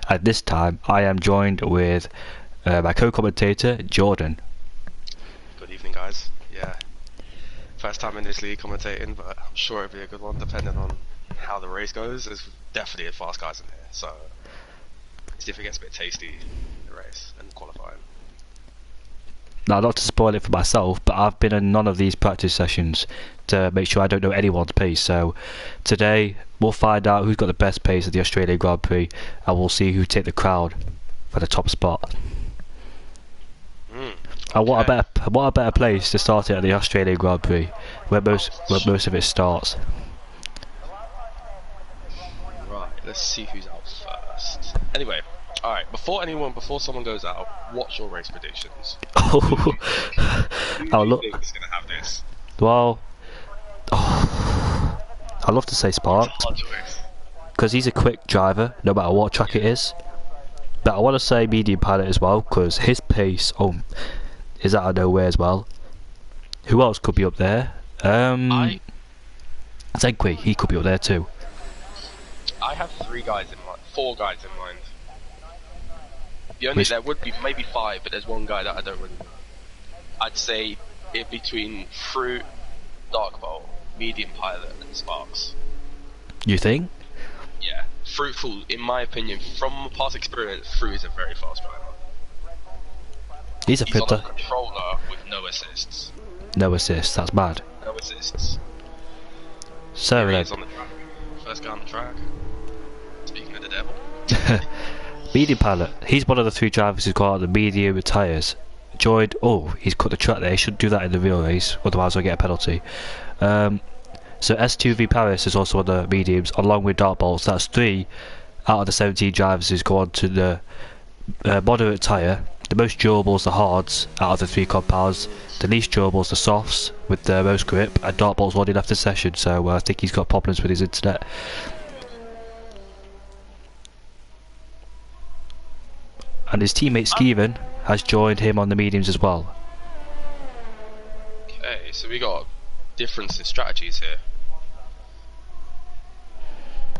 and this time I am joined with my co-commentator, Jordan. Good evening, guys. Yeah, first time in this league commentating, but I'm sure it'll be a good one depending on how the race goes. There's definitely fast guys in here, so see if it gets a bit tasty, the race and qualifying. Now, not to spoil it for myself, but I've been in none of these practice sessions to make sure I don't know anyone's pace. So today we'll find out who's got the best pace at the Australian Grand Prix, and we'll see who take the crowd for the top spot. Okay. And what a better place to start it at the Australian Grand Prix, where most of it starts. Right, let's see who's out first. Anyway, alright, before someone goes out, what's your race predictions? Who do you think is going to have this? Well, I'd love to say Sparks, because he's a quick driver, no matter what track it is. But I want to say Medium Pilot as well, because his pace is out of nowhere as well. Who else could be up there? Zegwe, he could be up there too. I have four guys in mind. There would be maybe five, but there's one guy that I don't really know. I'd say it between Fruit, Dark Bolt, Medium Pilot, and Sparks. You think? Yeah, Fruitful, in my opinion, from past experience, Fruit is a very fast driver. He's on a controller with no assists. No assists, that's bad. No assists. So he is on the track. First guy on the track. Speaking of the devil. Medium Pilot, he's one of the three drivers who's got out the medium tyres. He's cut the track there, he shouldn't do that in the real race, otherwise I'll get a penalty. So S2V Paris is also on the mediums, along with Dark Bolts. That's 3 out of the 17 drivers who's gone to the moderate tyre. The most durable is the hards out of the 3 compounds. The least durable is the softs with the most grip, and Dark Bolt's already left the session, so I think he's got problems with his internet. And his teammate Skeven has joined him on the mediums as well. Okay, so we got difference in strategies here.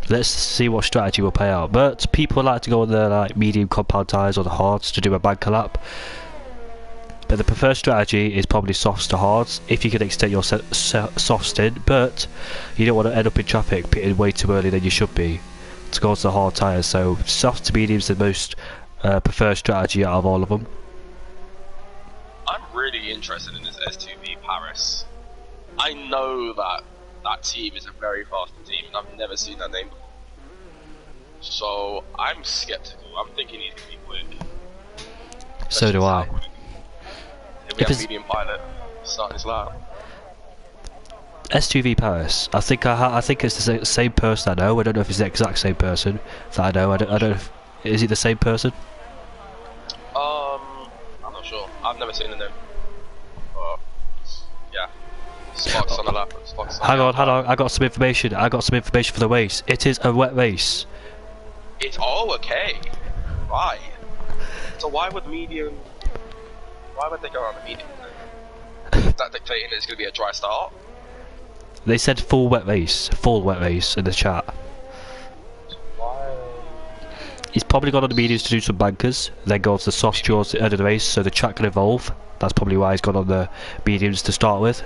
Let's see what strategy will pay out. But people like to go on the medium compound tyres or the hards to do a banker lap. But the preferred strategy is probably softs to hards, if you can extend your softs in, but you don't want to end up in traffic pitting way too early than you should be to go to the hard tyres. So softs to mediums is the most preferred strategy out of all of them. I'm really interested in this S2V Paris. I know that team is a very fast team, and I've never seen that name before. So I'm skeptical. I'm thinking he's going to be quick. So do I. We have Medium Pilot starting his lap. S2V Paris. I think it's the same person I know. I don't know if it's the exact same person that I know. I don't know. Is it the same person? I'm not sure. I've never seen the name. Yeah. Sparks on the lap. Hang on. I got some information. For the race. It is a wet race. Okay. Right. So why would they go on the medium? Is that dictating it's going to be a dry start? They said full wet race in the chat. Why? He's probably gone on the mediums to do some bankers, then go to the softs towards the end of the race so the track can evolve. That's probably why he's gone on the mediums to start with,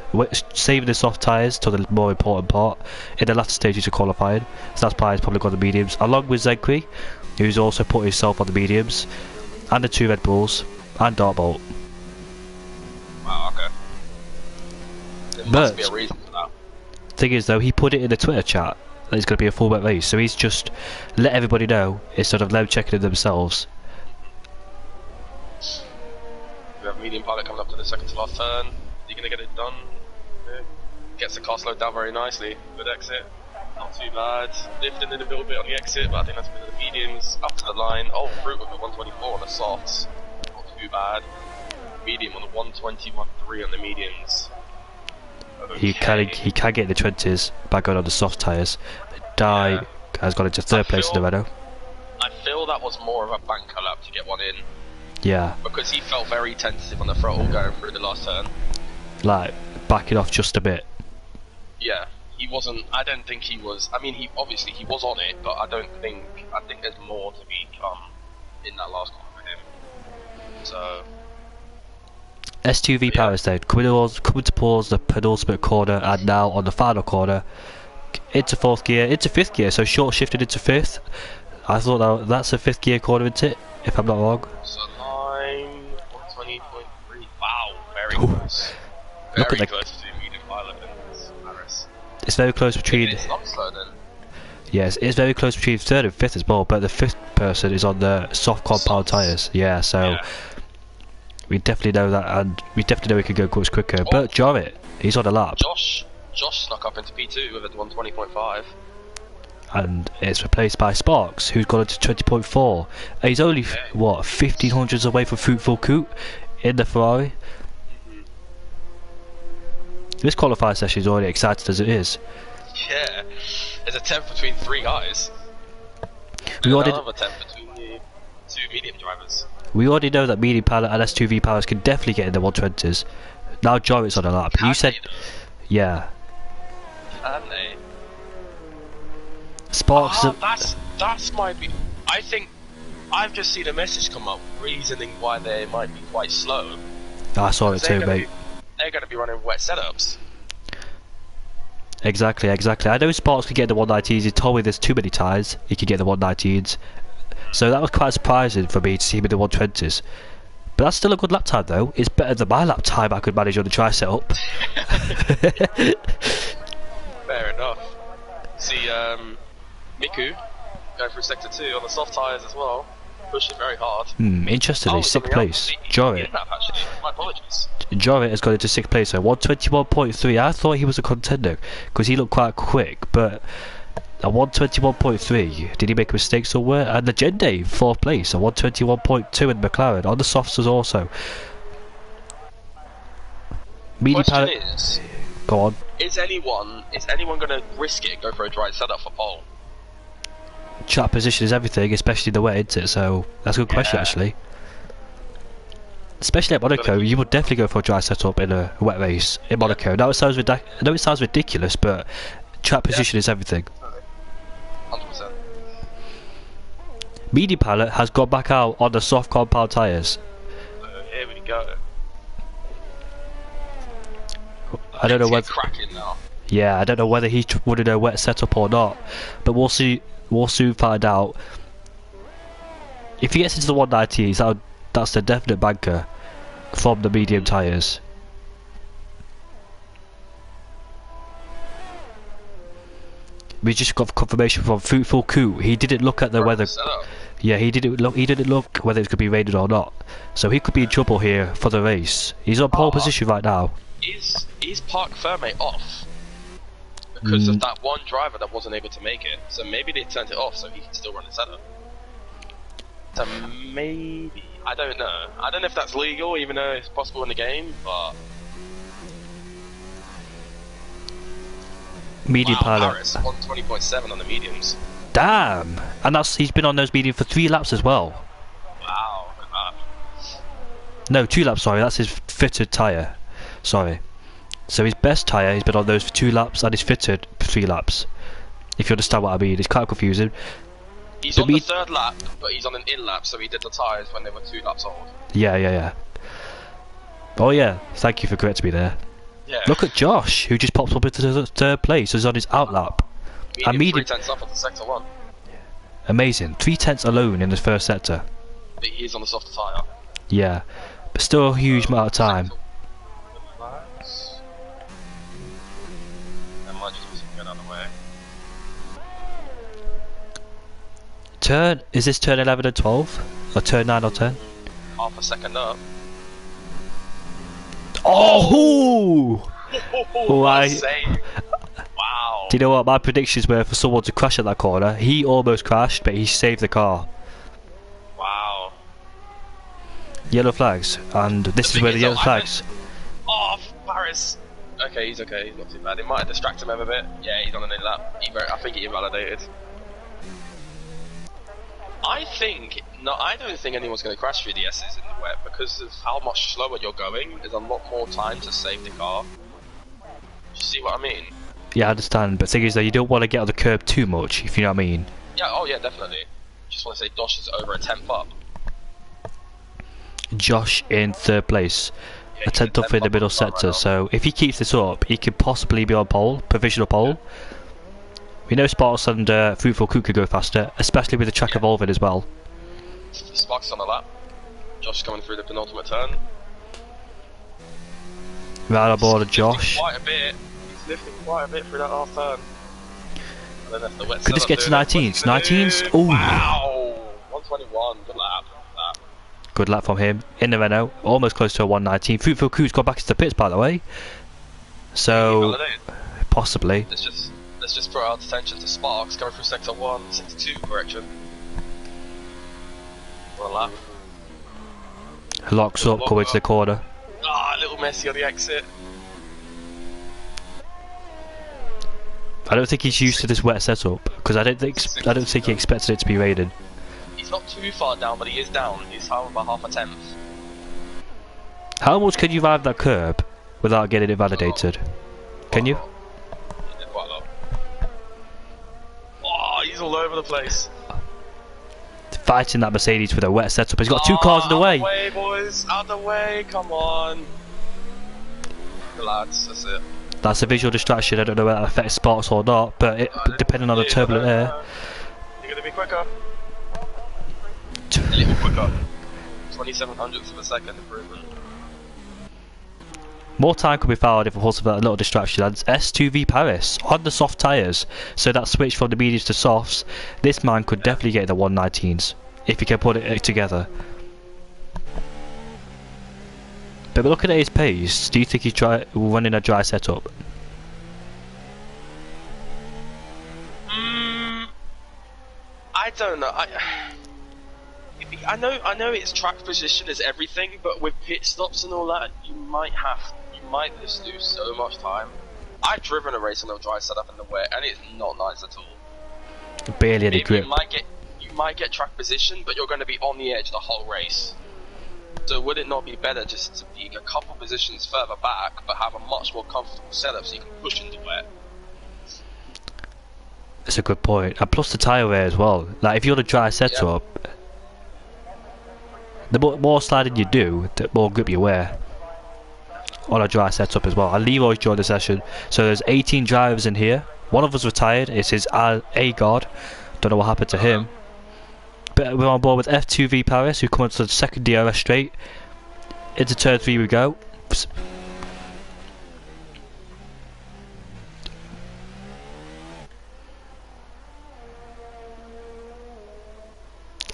saving the soft tyres to the more important part in the latter stages of qualifying. So that's why he's probably gone on the mediums, along with Zegwe, who's also put himself on the mediums, and the 2 Red Bulls, and Dark Bolt. Wow, okay. There must be a reason for that. Thing is though, he put it in the Twitter chat that it's going to be a full wet race, so he's just let everybody know instead of them checking it themselves. We have Medium Pilot coming up to the second to last turn. Is he going to get it done? Yeah. Gets the car slowed down very nicely. Good exit. Not too bad. Lifting in a little bit on the exit, but I think that's because of the mediums. Up to the line. Oh, Fruit with a 124 on the softs. Not too bad. Medium on the 120.3 on the mediums. Okay. He can get the 20s by going on the soft tyres. Has got into 3rd place in the Renault. I feel that was more of a banker lap to get one in. Yeah. Because he felt very tentative on the throttle going through the last turn. Like, backing off just a bit. Yeah. He wasn't, I don't think he was, I mean, he was on it, but I think there's more to be in that last corner for him. So S2V power stage coming towards the penultimate corner, and now on the final corner into fourth gear, into fifth gear, so short shifted into fifth. I thought that's a fifth gear corner, isn't it? If I'm not wrong. So line 120.3. Wow, very close. Very close to medium pilot and Paris. It's very close between. It's not slow then. Yes, it's very close between third and fifth as well, but the fifth person is on the soft compound tyres. Yeah, so we definitely know that, and we definitely know he can go much quicker. But Jarrett, he's on a lap. Josh snuck up into P2 with a 120.5. And it's replaced by Sparks, who's gone into 20.4. And he's only, what, 1500s away from Fruitful Coot in the Ferrari? This qualifying session is already exciting as it is. Yeah, there's a 10th between 3 guys. We already another 10th between the 2 medium drivers. We already know that medium pilot and S2V powers can definitely get in the 120s. Now Jarrett's on a lap. You said, yeah. Can they? Sparks. That's might be. I think I've just seen a message come up reasoning why they might be quite slow. I saw it too, mate. They're going to be running wet setups. Exactly. I know Sparks can get the 119s. He told me there's too many times he could get the 119s. So that was quite surprising for me to see him in the 120s. But that's still a good lap time though. It's better than my lap time I could manage on the tri setup. Fair enough. See, Miku going through sector 2 on the soft tyres as well, pushing very hard. Interestingly, sixth place. Jarrett. My apologies. Jarrett has got into sixth place, so 121.3. I thought he was a contender because he looked quite quick, but at 121.3, did he make a mistake somewhere? And the Gende, fourth place, at 121.2 in McLaren on the softs also. Question is, go on. Is anyone going to risk it and go for a dry setup for pole? Track position is everything, especially the wet, isn't it? So that's a good question actually. Especially at Monaco, you would definitely go for a dry setup in a wet race in Monaco. Now it sounds ridiculous, but track position is everything. 100%. Medium pilot has gone back out on the soft compound tyres. Here we go. I don't know whether. Cracking now. Yeah, I don't know whether he would in a wet setup or not, but we'll see. We'll soon find out. If he gets into the 190s, that's the definite banker from the medium tyres. We just got confirmation from Fruitful Coot. He didn't look at the weather. Yeah, he didn't look whether it's going to be raining or not. So he could be in trouble here for the race. He's on pole position right now. Is Park Ferme off? Because of that one driver that wasn't able to make it. So maybe they turned it off so he can still run the setup. So maybe, I don't know. I don't know if that's legal, even though it's possible in the game, but... Medium pilot. Paris, 120.7 on the mediums. Damn! And he's been on those medium for 3 laps as well. Wow, look at that. No, 2 laps, sorry, that's his fitted tyre. Sorry. So his best tyre, he's been on those for 2 laps, and he's fitted for 3 laps. If you understand what I mean, it's quite confusing. He's on the 3rd lap, but he's on an in lap, so he did the tyres when they were 2 laps old. Yeah. Oh yeah, thank you for correcting me there. Yeah. Look at Josh, who just pops up into the 3rd place, so he's on his out lap. Medium 3/10 up on the sector 1. Amazing, 3/10 alone in the first sector. But he is on the softer tyre. Yeah, but still a huge amount of time. Is this turn 11 and 12? Or turn 9 or 10? Half a second up. Oh! Wow. Do you know what my predictions were for someone to crash at that corner? He almost crashed, but he saved the car. Wow. Yellow flags, and this is where the yellow flags. Oh, Paris. Okay, he's okay. He's not too bad. It might have distracted him a bit. Yeah, he's on an in lap. I think he invalidated. I don't think anyone's going to crash through the S's in the wet because of how much slower you're going. There's a lot more time to save the car. Do you see what I mean? Yeah, I understand, but the thing is that you don't want to get on the curb too much, if you know what I mean. Yeah, oh yeah, definitely. Just want to say Dosh is over a 10th up. Josh in 3rd place. Yeah, A 10th up in the middle sector. So if he keeps this up, he could possibly be on pole, provisional pole. We know Sparks and Fruitful Cook could go faster, especially with the track evolving as well. Sparks on the lap. Josh coming through the penultimate turn. Right on board of Josh. Quite a bit. He's lifting quite a bit through that half turn. And then that's the wet Could this get to 19s? 19s? Ooh. Wow! 121. Good lap. Good lap from him. In the Renault. Almost close to a 119. Fruitful Cook's got back into the pits, by the way. So, possibly. Let's just throw our attention to Sparks going through sector 1, sector 2 correction. What a lap. Locks up, coming to the corner. Ah, a little messy on the exit. I don't think he's used to this wet setup because I don't think he expected it to be raining. He's not too far down, but he is down. He's down by half a tenth. How much can you ride that curb without getting it validated? Can you? He did quite a lot. Oh, he's all over the place. Fighting that Mercedes with a wet setup. He's got 2 cars in the way. Out the way, boys. Out the way. Come on. The lads. That's it. That's a visual distraction. I don't know whether that affects Sparks or not, but depending on the turbulent air. You're gonna be quicker. A little quicker. 27 hundredths of a second improvement. More time could be found if it wasn't for that little distraction. And S2V Paris on the soft tyres, so that switch from the mediums to softs. This man could definitely get the 119s if he can put it together. But looking at his pace, do you think he's running a dry setup? I don't know. I know its track position is everything, but with pit stops and all that, you might just lose so much time. I've driven a race on a dry setup in the wet, and it's not nice at all. Barely any grip. You might get track position, but you're going to be on the edge the whole race. So would it not be better just to be a couple positions further back, but have a much more comfortable setup so you can push into wet? That's a good point. And plus the tyre wear as well. Like if you're on a dry setup, the more sliding you do, the more grip you wear. On a dry setup as well. And Leroy's joined the session. So there's 18 drivers in here. One of us retired. It's his A guard. Don't know what happened to him. But we're on board with F2V Paris, who come into the second DRS straight. Into turn 3 we go.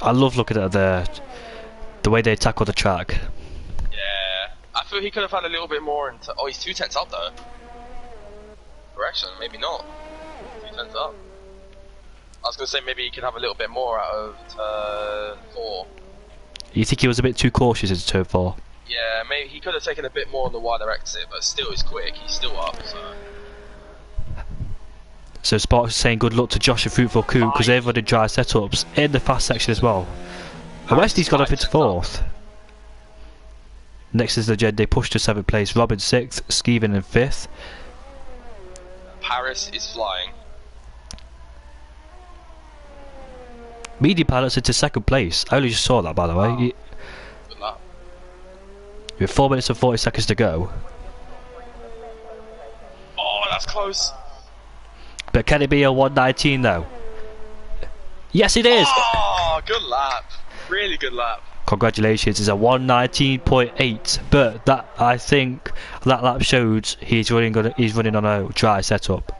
I love looking at the way they tackle the track. Yeah, I feel he could have had a little bit more into. Oh, he's 2 tenths up though. Correction, maybe not. 2 tenths up. I was gonna say maybe he could have a little bit more out of turn 4. You think he was a bit too cautious into turn 4? Yeah, maybe he could have taken a bit more on the wider exit, but still he's quick. He's still up. So Sparks is saying good luck to Josh and Fruitful Coop because they've running dry setups in the fast section as well. And Wesley's got up into 4th. Next is the Jed. They push to 7th place. Robin 6th, Skeven in 5th. Paris is flying. Medium pilots into 2nd place. I only just saw that, by the way. Good luck. With 4 minutes and 40 seconds to go. Oh, that's close. But can it be a 119 though? Yes, it is! Oh, good lap. Really good lap. Congratulations, it's a 119.8. But that, I think that lap shows he's running on a dry setup.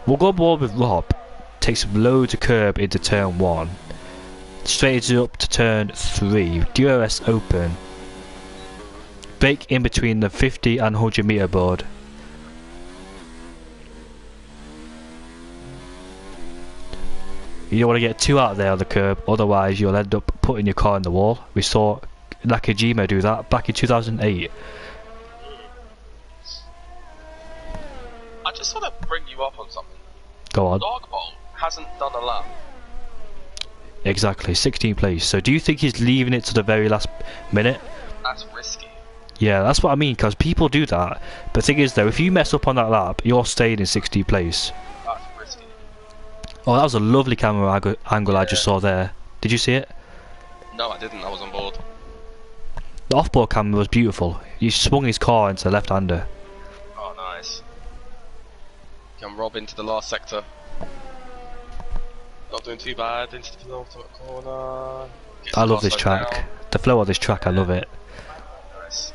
We'll go more with Rob. Takes loads of curb into turn 1. Straight up to turn 3. DRS open. Brake in between the 50 and 100 meter board. You don't want to get too out there on the curb, otherwise you'll end up putting your car in the wall. We saw Nakajima do that back in 2008. I just want to bring you up on something. Go on. Dogbolt hasn't done a lap. Exactly, 16th place. So do you think he's leaving it to the very last minute? That's risky. Yeah, that's what I mean, because people do that. But the thing is though, if you mess up on that lap, you're staying in 16th place. That's risky. Oh, that was a lovely camera angle I just saw there. Did you see it? No, I didn't. I was on board. The off-board camera was beautiful. He swung his car into the left-hander. Oh, nice. Can rob into the last sector. Not doing too bad. Into the penultimate corner. I love this track. Down. The flow of this track, I love it. Nice.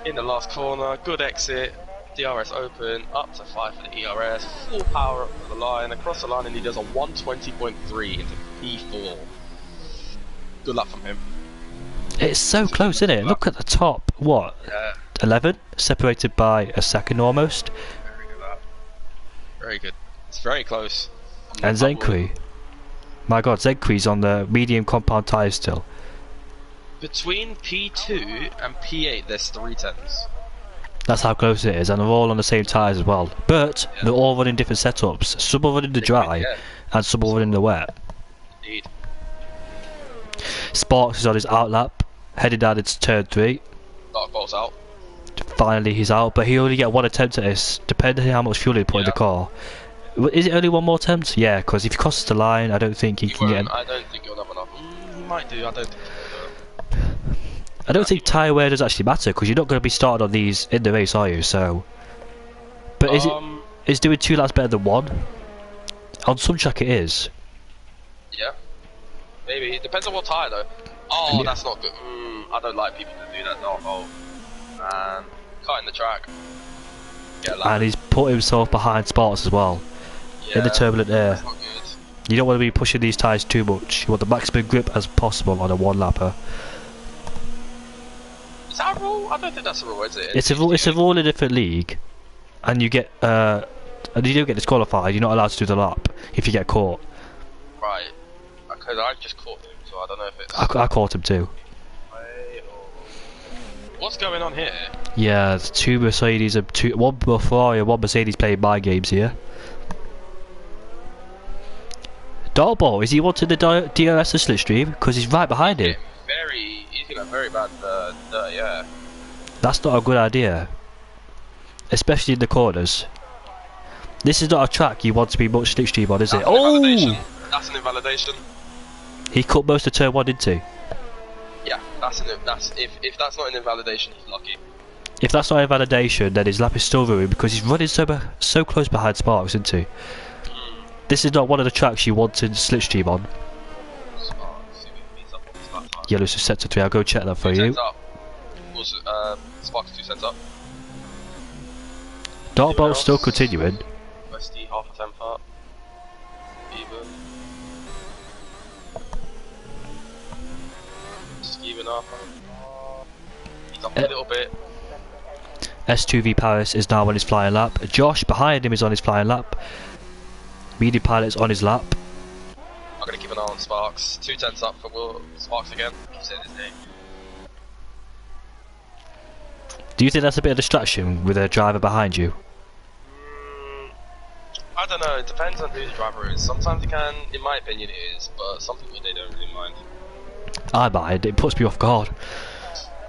In the last corner, good exit. DRS open, up to 5 for the ERS. Full power up to the line, across the line, and he does a 120.3 into P4. Good luck from him. It's so close, isn't it? Look at the top. What? Yeah. 11? Separated by a second almost. Very good that. Very good. It's very close. And Zenkri. My god, Zenkri's on the medium compound tyres still. Between P2 and P8 there's 3/10s. That's how close it is, and they're all on the same tyres as well. But they're all running different setups. Some are running the dry, and some are running the wet. Indeed. Sparks is on his outlap, heading down into turn 3. Dark Bolt's out. Finally he's out, but he only get one attempt at this, depending on how much fuel he put in the car. Is it only one more attempt? Yeah, because if he crosses the line, I don't think he can get... I don't think he'll have enough. He might do, I don't think I don't think tyre wear does actually matter, because you're not going to be started on these in the race, are you? So... But is doing 2 laps better than 1? On some track it is. Yeah. Maybe. It depends on what tyre though. Oh, yeah. That's not good. I don't like people to do that. Oh, man. Cutting the track. And he's put himself behind Sparks as well. Yeah, in the turbulent air. That's not good. You don't want to be pushing these tyres too much. You want the maximum grip as possible on a one-lapper. Is that a rule? I don't think that's a rule, is it? It's a rule in a different league. And you get... and you don't get disqualified. You're not allowed to do the lap if you get caught. Right. Because I just caught him, so I don't know if it's... I caught him too. What's going on here? Yeah, there's 2 Mercedes and one Ferrari and 1 Mercedes playing my games here. Dartball, is he wanting the DRS to slipstream? Because he's right behind him. He's getting a very bad yeah. That's not a good idea. Especially in the corners. This is not a track you want to be much slipstream on, is it? Oh! That's an invalidation. He cut most of turn 1, didn't he? Yeah, if that's not an invalidation, he's lucky. If that's not a validation, then his lap is still ruined because he's running so close behind Sparks, isn't he? This is not one of the tracks you want to slipstream on. Yellow's to sector 3, I'll go check that for you. Sparks 2 cents up. Dartbolt's still continuing. Westy half a temp up. Even. Even up. He's up a little bit. S2V Paris is now on his flying lap. Josh behind him is on his flying lap. Media Pilot's on his lap. I'm gonna keep an eye on Sparks. 2/10 up for Sparks again. Keep saying his name. Do you think that's a bit of distraction with a driver behind you? I don't know, it depends on who the driver is. Sometimes it can, in my opinion it is, but some people they don't really mind. I mind, it puts me off guard.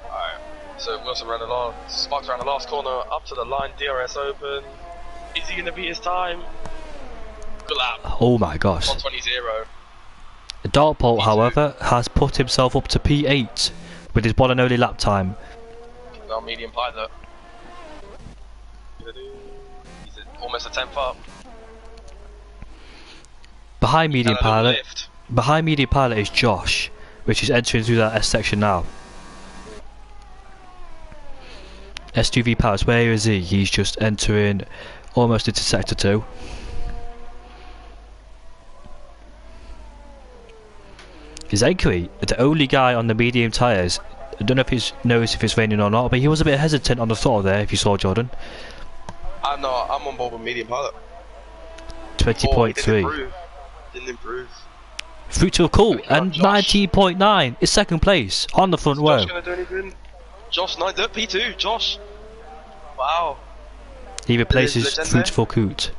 Alright, so Wilson ran Sparks around the last corner, up to the line, DRS open. Is he gonna beat his time? Good lap. Oh my gosh. 120.0. Dartbolt, however, has put himself up to P8 with his one and only lap time. Now medium pilot. He's almost a 10th up. Behind medium pilot is Josh, which is entering through that S section now. S2V Paris, where is he? He's just entering almost into sector 2. Zenkri, the only guy on the medium tyres. I don't know if he knows if it's raining or not, but he was a bit hesitant on the throttle there, if you saw Jordan. I'm on board with medium pilot. 20.3. Didn't improve. Through to a cool, and 19.9 is second place on the front row. Josh gonna do anything? Josh, P2, Josh. Wow. He replaces Fruitful Coot.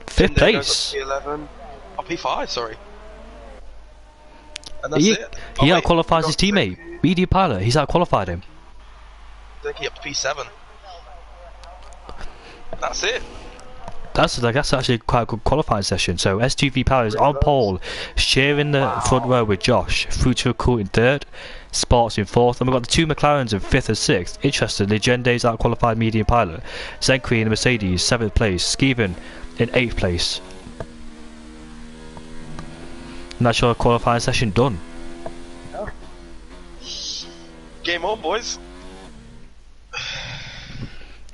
5th place. P11. Oh, P5, sorry. And that's it. He outqualifies his teammate, Media Pilot. He's outqualified him. I think he up to P7. That's it. That's actually quite a good qualifying session. So S2V Paris on pole, sharing the front row with Josh. Future Cool in third, Sports in fourth, and we've got the two McLarens in fifth and sixth. Interestingly, Gende's out qualified medium pilot. Zenkri in the Mercedes, seventh place. Skeven in eighth place. And that's your qualifying session done. Game on, boys.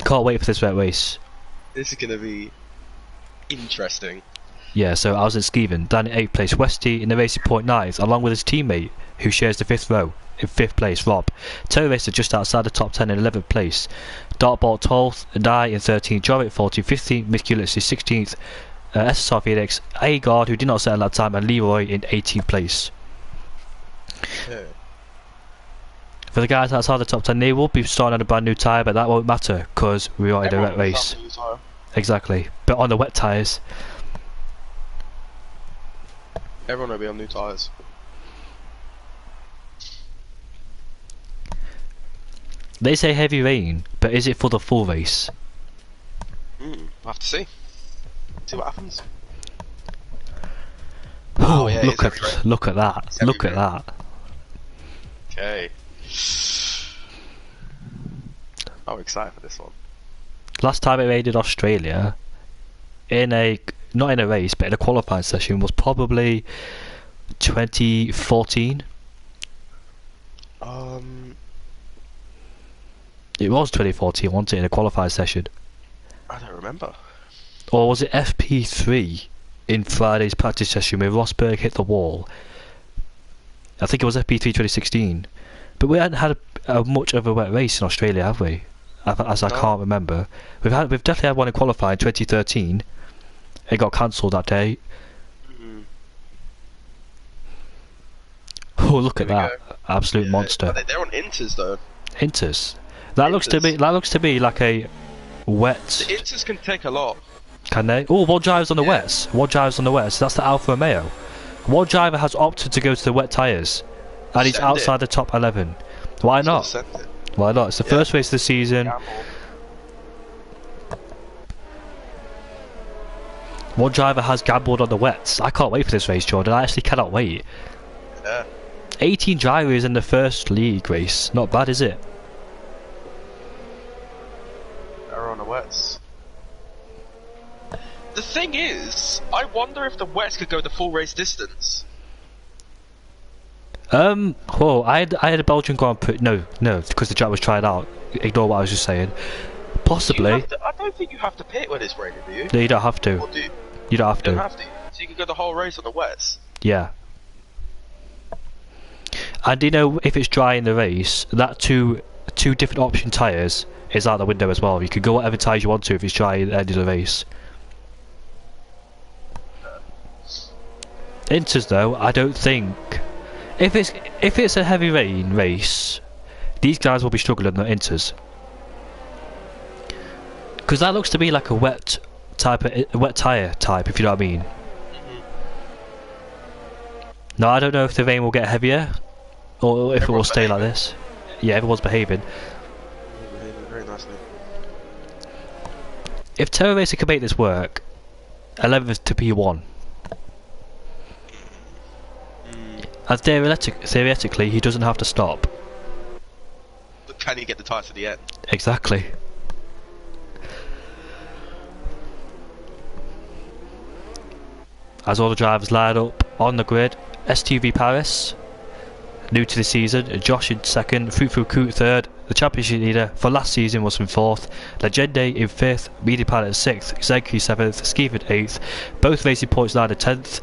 Can't wait for this wet race. This is gonna be interesting. Yeah, so I was at Skeven, down in 8th place. Westy in the Racing Point 9th, along with his teammate, who shares the 5th row, in 5th place, Rob. Terry Racer just outside the top 10 in 11th place. Dartball 12th, Dye in 13th, Jorit 14th, 15th, Misculus is 16th, SSR Felix, Agard, who did not settle that time, and Leroy in 18th place. Yeah. For the guys outside the top 10, they will be starting on a brand new tyre, but that won't matter, because we are in a wet race. Exactly, but on the wet tyres. Everyone will be on new tyres. They say heavy rain, but is it for the full race? We'll have to see. See what happens. Oh, yeah, look at that! Look at that! Okay. I'm excited for this one. Last time it raided Australia, not in a race, but in a qualifying session, was probably 2014. It was 2014, wasn't it, in a qualifying session? I don't remember. Or was it FP3 in Friday's practice session where Rosberg hit the wall? I think it was FP3 2016. But we hadn't had much of a wet race in Australia, have we? As I can't remember. We've definitely had one in qualifying 2013. It got cancelled that day. Oh, look at that! Absolute monster. They're on Inters though. Inters. That looks to be like a wet. The Inters can take a lot. Can they? Oh, one driver's on the wets. One driver's on the wets. That's the Alfa Romeo. One driver has opted to go to the wet tyres, and he's outside the top 11. Why not? Why not? It's the first race of the season. One driver has gambled on the wets. I can't wait for this race, Jordan. I actually cannot wait. Yeah. 18 drivers in the first league race. Not bad, is it? They're on the wets. The thing is, I wonder if the wets could go the full race distance. Well, I had a Belgian Grand Prix. No, because the track was tried out. Ignore what I was just saying. Possibly. I don't think you have to pit when it's raining, do you? No, you don't have to. Or do you? You don't have to. You don't have to. So you can go the whole race on the wets. Yeah. And you know, if it's dry in the race, that two different option tyres is out the window as well. You can go whatever tyres you want to if it's dry at the end of the race. Inters though, I don't think. If it's a heavy rain race, these guys will be struggling on the Inters. Because that looks to be like a wet tyre type, if you know what I mean. No, I don't know if the rain will get heavier, or if it will stay like this. Yeah, everyone's behaving. Very nicely. If Terra Racer can make this work, 11th to P1. And theoretically, he doesn't have to stop. But can he get the tyre to the end? Exactly. As all the drivers line up on the grid, STV Paris, new to the season, Josh in second, Fufu Coot third. The championship leader for last season was in fourth, Legende in fifth, Media Pilot in sixth, Zenki seventh, Skeeven eighth, both Racing Points line at 10th,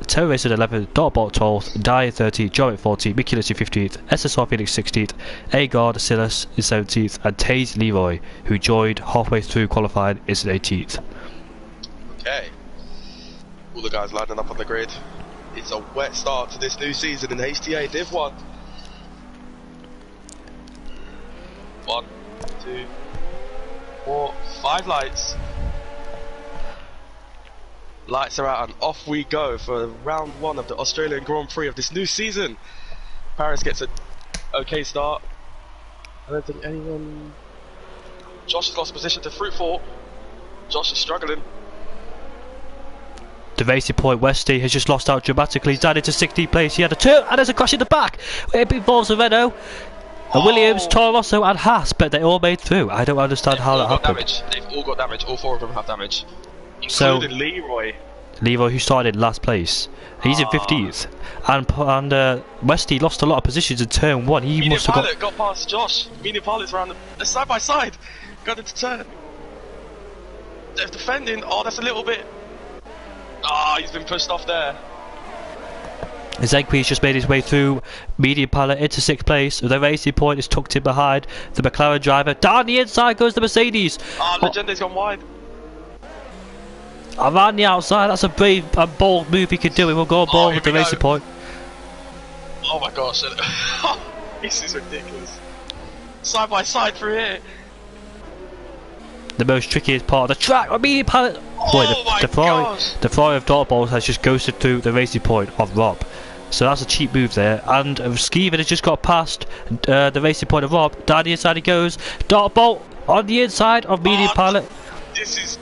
Terror Racer 11th, Dartbot 12th, Dye 13th, Jorit 14th, Miculus 15th, SSR Phoenix 16th, Agard Silas in 17th, and Taze Leroy, who joined halfway through qualifying, is in 18th. Okay. All the guys lining up on the grid. It's a wet start to this new season in HTA Div 1. 1, 2, 4, 5 lights. Lights are out and off we go for round 1 of the Australian Grand Prix of this new season. Paris gets an okay start. I don't think anyone... Josh has lost position to Fruitful. Josh is struggling. The Racing Point Westy has just lost out dramatically. He's down into 16th place. He had a turn and there's a crash in the back. It involves a Renault, a Williams, Toro Rosso and Haas, but they all made through. I don't understand how that happened. Damage. They've all got damage. All 4 of them have damage. Including Leroy. Leroy, who started in last place. He's in 15th. And Westy lost a lot of positions in turn 1. He must have got past Josh. Medium Pilot's around the side by side. Got into turn. They're defending. Oh, that's a little bit. Ah, he's been pushed off there. Zegqui's just made his way through Medium Pilot into 6th place. The Racing Point is tucked in behind the McLaren driver. Down the inside goes the Mercedes. Legenda's gone wide. Around the outside, that's a brave and bold move he could do. He will go bold with the Racing Point. Oh my gosh. This is ridiculous. Side by side through here. The most trickiest part of the track. Medium Pilot. The Ferrari of Dart Balls has just ghosted through the Racing Point of Rob. So that's a cheap move there. And Skeevan has just got past the Racing Point of Rob. Down the inside he goes. Dart Bolt on the inside of Medium Pilot. This is.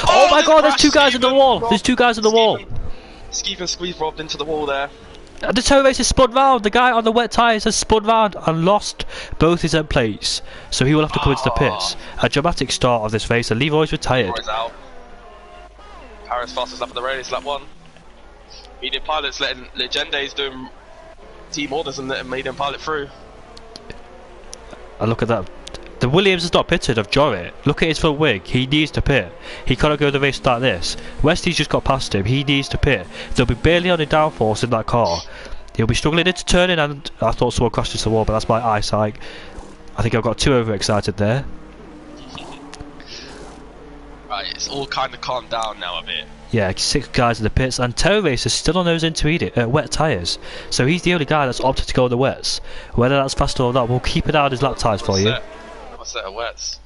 Oh my god, there's 2 guys in the wall. There's 2 guys in the wall. Skeevan squeezed Rob into the wall there. The tow race has spun round. The guy on the wet tyres has spun round and lost both his end plates. So he will have to come into the pits. A dramatic start of this race and Leroy's retired. Leroy's out. Paris fastest lap of the race, lap 1. Medium Pilot's letting Legenda's doing team orders and letting Medium Pilot through. And look at that. The Williams has not pitted of Jorrit. Look at his front wing. He needs to pit. He cannot go the race like this. Westy's just got past him. He needs to pit. There'll be barely any downforce in that car. He'll be struggling into turning, and I thought someone crashed into the wall, but that's my eyesight. I think I've got too overexcited there. Right, it's all kind of calmed down now a bit. Yeah, 6 guys in the pits, and Tow Race is still on those intermediate wet tyres. So he's the only guy that's opted to go on the wets. Whether that's faster or not, we'll keep it out of his lap tyres for you. Set of wets.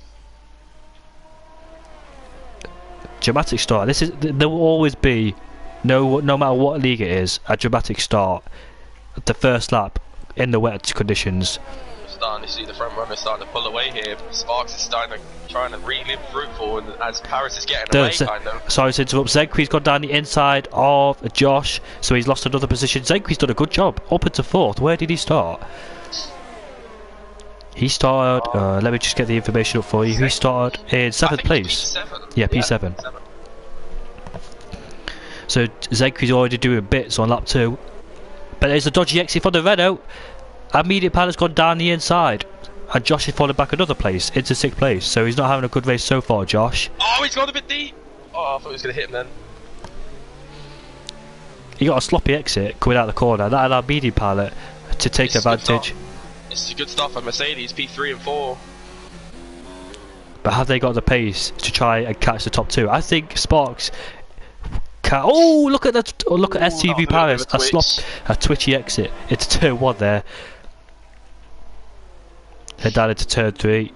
Dramatic start. There will always be, no matter what league it is, a dramatic start. The first lap in the wet conditions. We're starting to see the front runner starting to pull away here. Sparks is trying to relive fruitful, and as Paris is getting away, kind of. Sorry to interrupt. Zegqui's gone down the inside of Josh, so he's lost another position. Zegqui's done a good job, up into 4th. Where did he start? He started, let me just get the information up for you. He started in 7th place. P7. Yeah, P7. P7. So Zegqui's already doing bits on lap 2. But there's a dodgy exit from the Renault. And Medium Pilot's gone down the inside. And Josh is falling back another place, into 6th place. So he's not having a good race so far, Josh. Oh, he's gone a bit deep. Oh, I thought he was going to hit him then. He got a sloppy exit coming out the corner. That allowed Medium Pilot to take advantage. This is a good start for Mercedes, P3 and 4. But have they got the pace to try and catch the top 2? I think Sparks can. Oh, look at that! Oh, look at SUV Paris. A twitchy exit into turn 1 there. Head down into turn 3.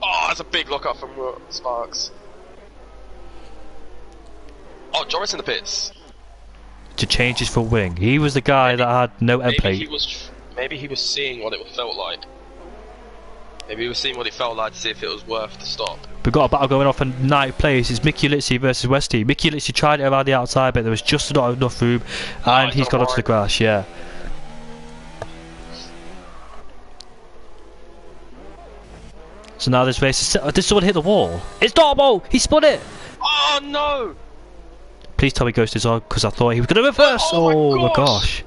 Oh, that's a big lock up from Sparks. Oh, Joris in the pits. To change his front wing. He was the guy that had no end plate. Maybe he was seeing what it felt like. Maybe he was seeing what it felt like to see if it was worth to stop. We've got a battle going off in 9th place. It's Mickey Litzy versus Westy. Mickey Litzy tried it around the outside, but there was just not enough room, and he's got onto the grass. Yeah. So now this race is. Did someone hit the wall? It's Darbo! He spun it! Oh no! Please tell me Ghost is on, because I thought he was going to reverse. Oh my gosh.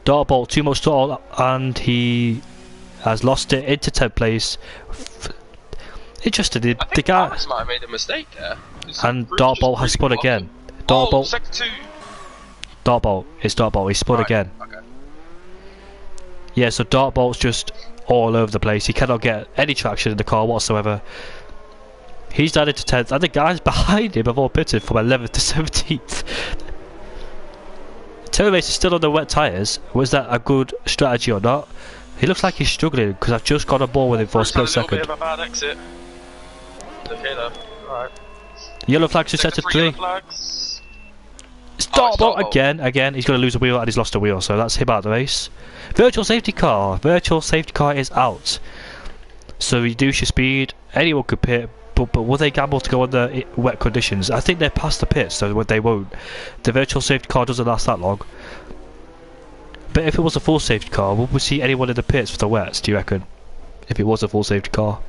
Dartbolt too much tall, and he has lost it into 10th place. Interesting, the guy. Paris might have made a mistake there. And Dartbolt has spun again. Dartbolt. Sector 2. Dartbolt. It's Dartbolt. He spun again. Okay. Yeah, so Dartbolt's just all over the place. He cannot get any traction in the car whatsoever. He's down into 10th, and the guys behind him have all pitted from 11th to 17th. Tow Race is still on the wet tyres. Was that a good strategy or not? He looks like he's struggling because I've just got a ball with him for a split second. Bit of a bad exit. Okay though. Alright. Yellow flags to sector 3. It's Dartbolt again. He's going to lose a wheel and he's lost a wheel, so that's him out of the race. Virtual safety car. Virtual safety car is out. So reduce your speed. Anyone could pit, But will they gamble to go on the wet conditions? I think they're past the pits, so they won't. The virtual safety car doesn't last that long. But if it was a full safety car, would we see anyone in the pits for the wets, do you reckon? If it was a full safety car.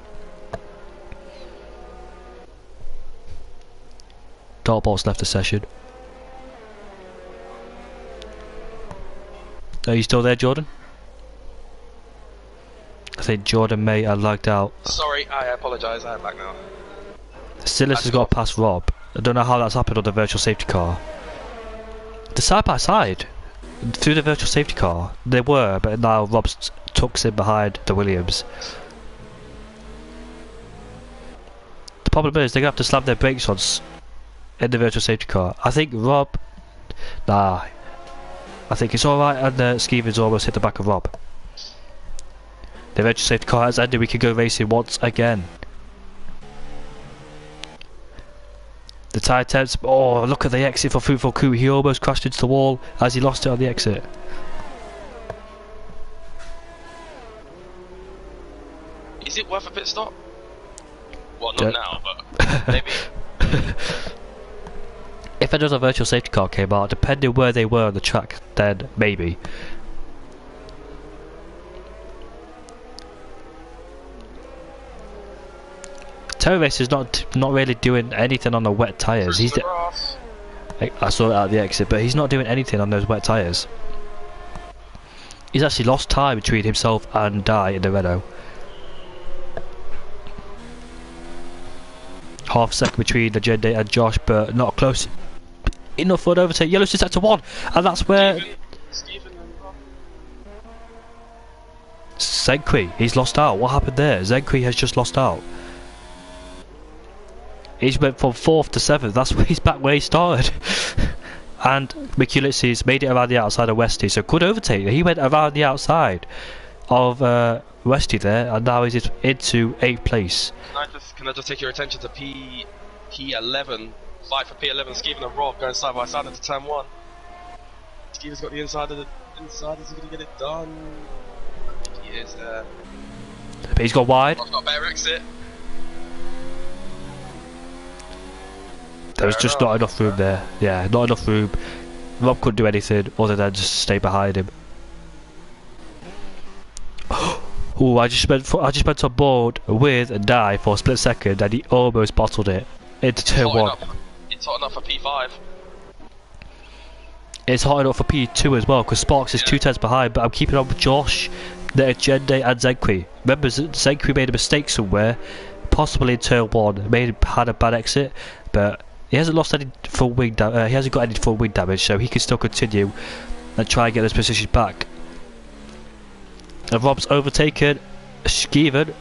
Dartball's left the session. Are you still there, Jordan? I think Jordan may have lagged out. Sorry, I apologise, I am back now. Silas has got past Rob. I don't know how that's happened on the virtual safety car. The side by side, through the virtual safety car, they were, but now Rob's tucks in behind the Williams. The problem is they're going to have to slam their brakes on in the virtual safety car. I think Rob... Nah. I think it's alright, and Skeevan's almost hit the back of Rob. The virtual safety car has ended, we can go racing once again. The tyre temps... Oh, look at the exit for Fruitful Coup. He almost crashed into the wall as he lost it on the exit. Is it worth a pit stop? Well, not now, but maybe. If another virtual safety car came out, depending where they were on the track, then maybe. Terry Race is not really doing anything on the wet tyres. I saw it at the exit, but he's not doing anything on those wet tyres. He's actually lost time between himself and Dye in the Renault. Half second between Legende and Josh, but not close enough for an overtake. Yellow's just to 1, and that's where Zenkwi, he's lost out. What happened there? Zenkwi has just lost out. He's went from 4th to 7th. That's where he's back where he started. And McUlysses made it around the outside of Westy, so good overtake. He went around the outside of Westy there, and now he's into 8th place. Can I just take your attention to P11, fight for P11, Skeevan and Rob going side by side into turn 1. Skeevan's got the inside, is he going to get it done? I think he is there. But he's got wide. Rob's got a better exit. There was just not enough room there. Yeah, not enough room. Rob couldn't do anything other than just stay behind him. Oh, I just went on board with Dye for a split second, and he almost bottled it into turn 1. It's hot enough for P5. It's hot enough for P2 as well, because Sparks is 2 tenths behind, but I'm keeping on with Josh, Legende and Zenkwi. Remember, Zenkwi made a mistake somewhere, possibly in turn 1, had a bad exit, but he hasn't lost any full wing he hasn't got any full wing damage, so he can still continue and try and get those positions back. And Rob's overtaken Skeevan.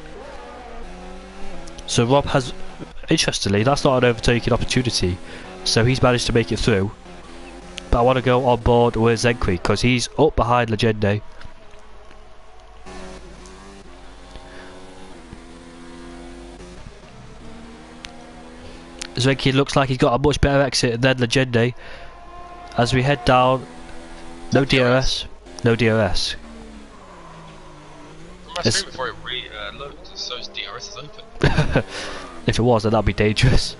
So Rob has, interestingly, that's not an overtaking opportunity, so he's managed to make it through. But I want to go on board with Zenkwi because he's up behind Legende. Zenkwi looks like he's got a much better exit than Legende. As we head down, no DRS, no DRS. My screen before it loaded, so his DRS is open. If it was, then that'd be dangerous.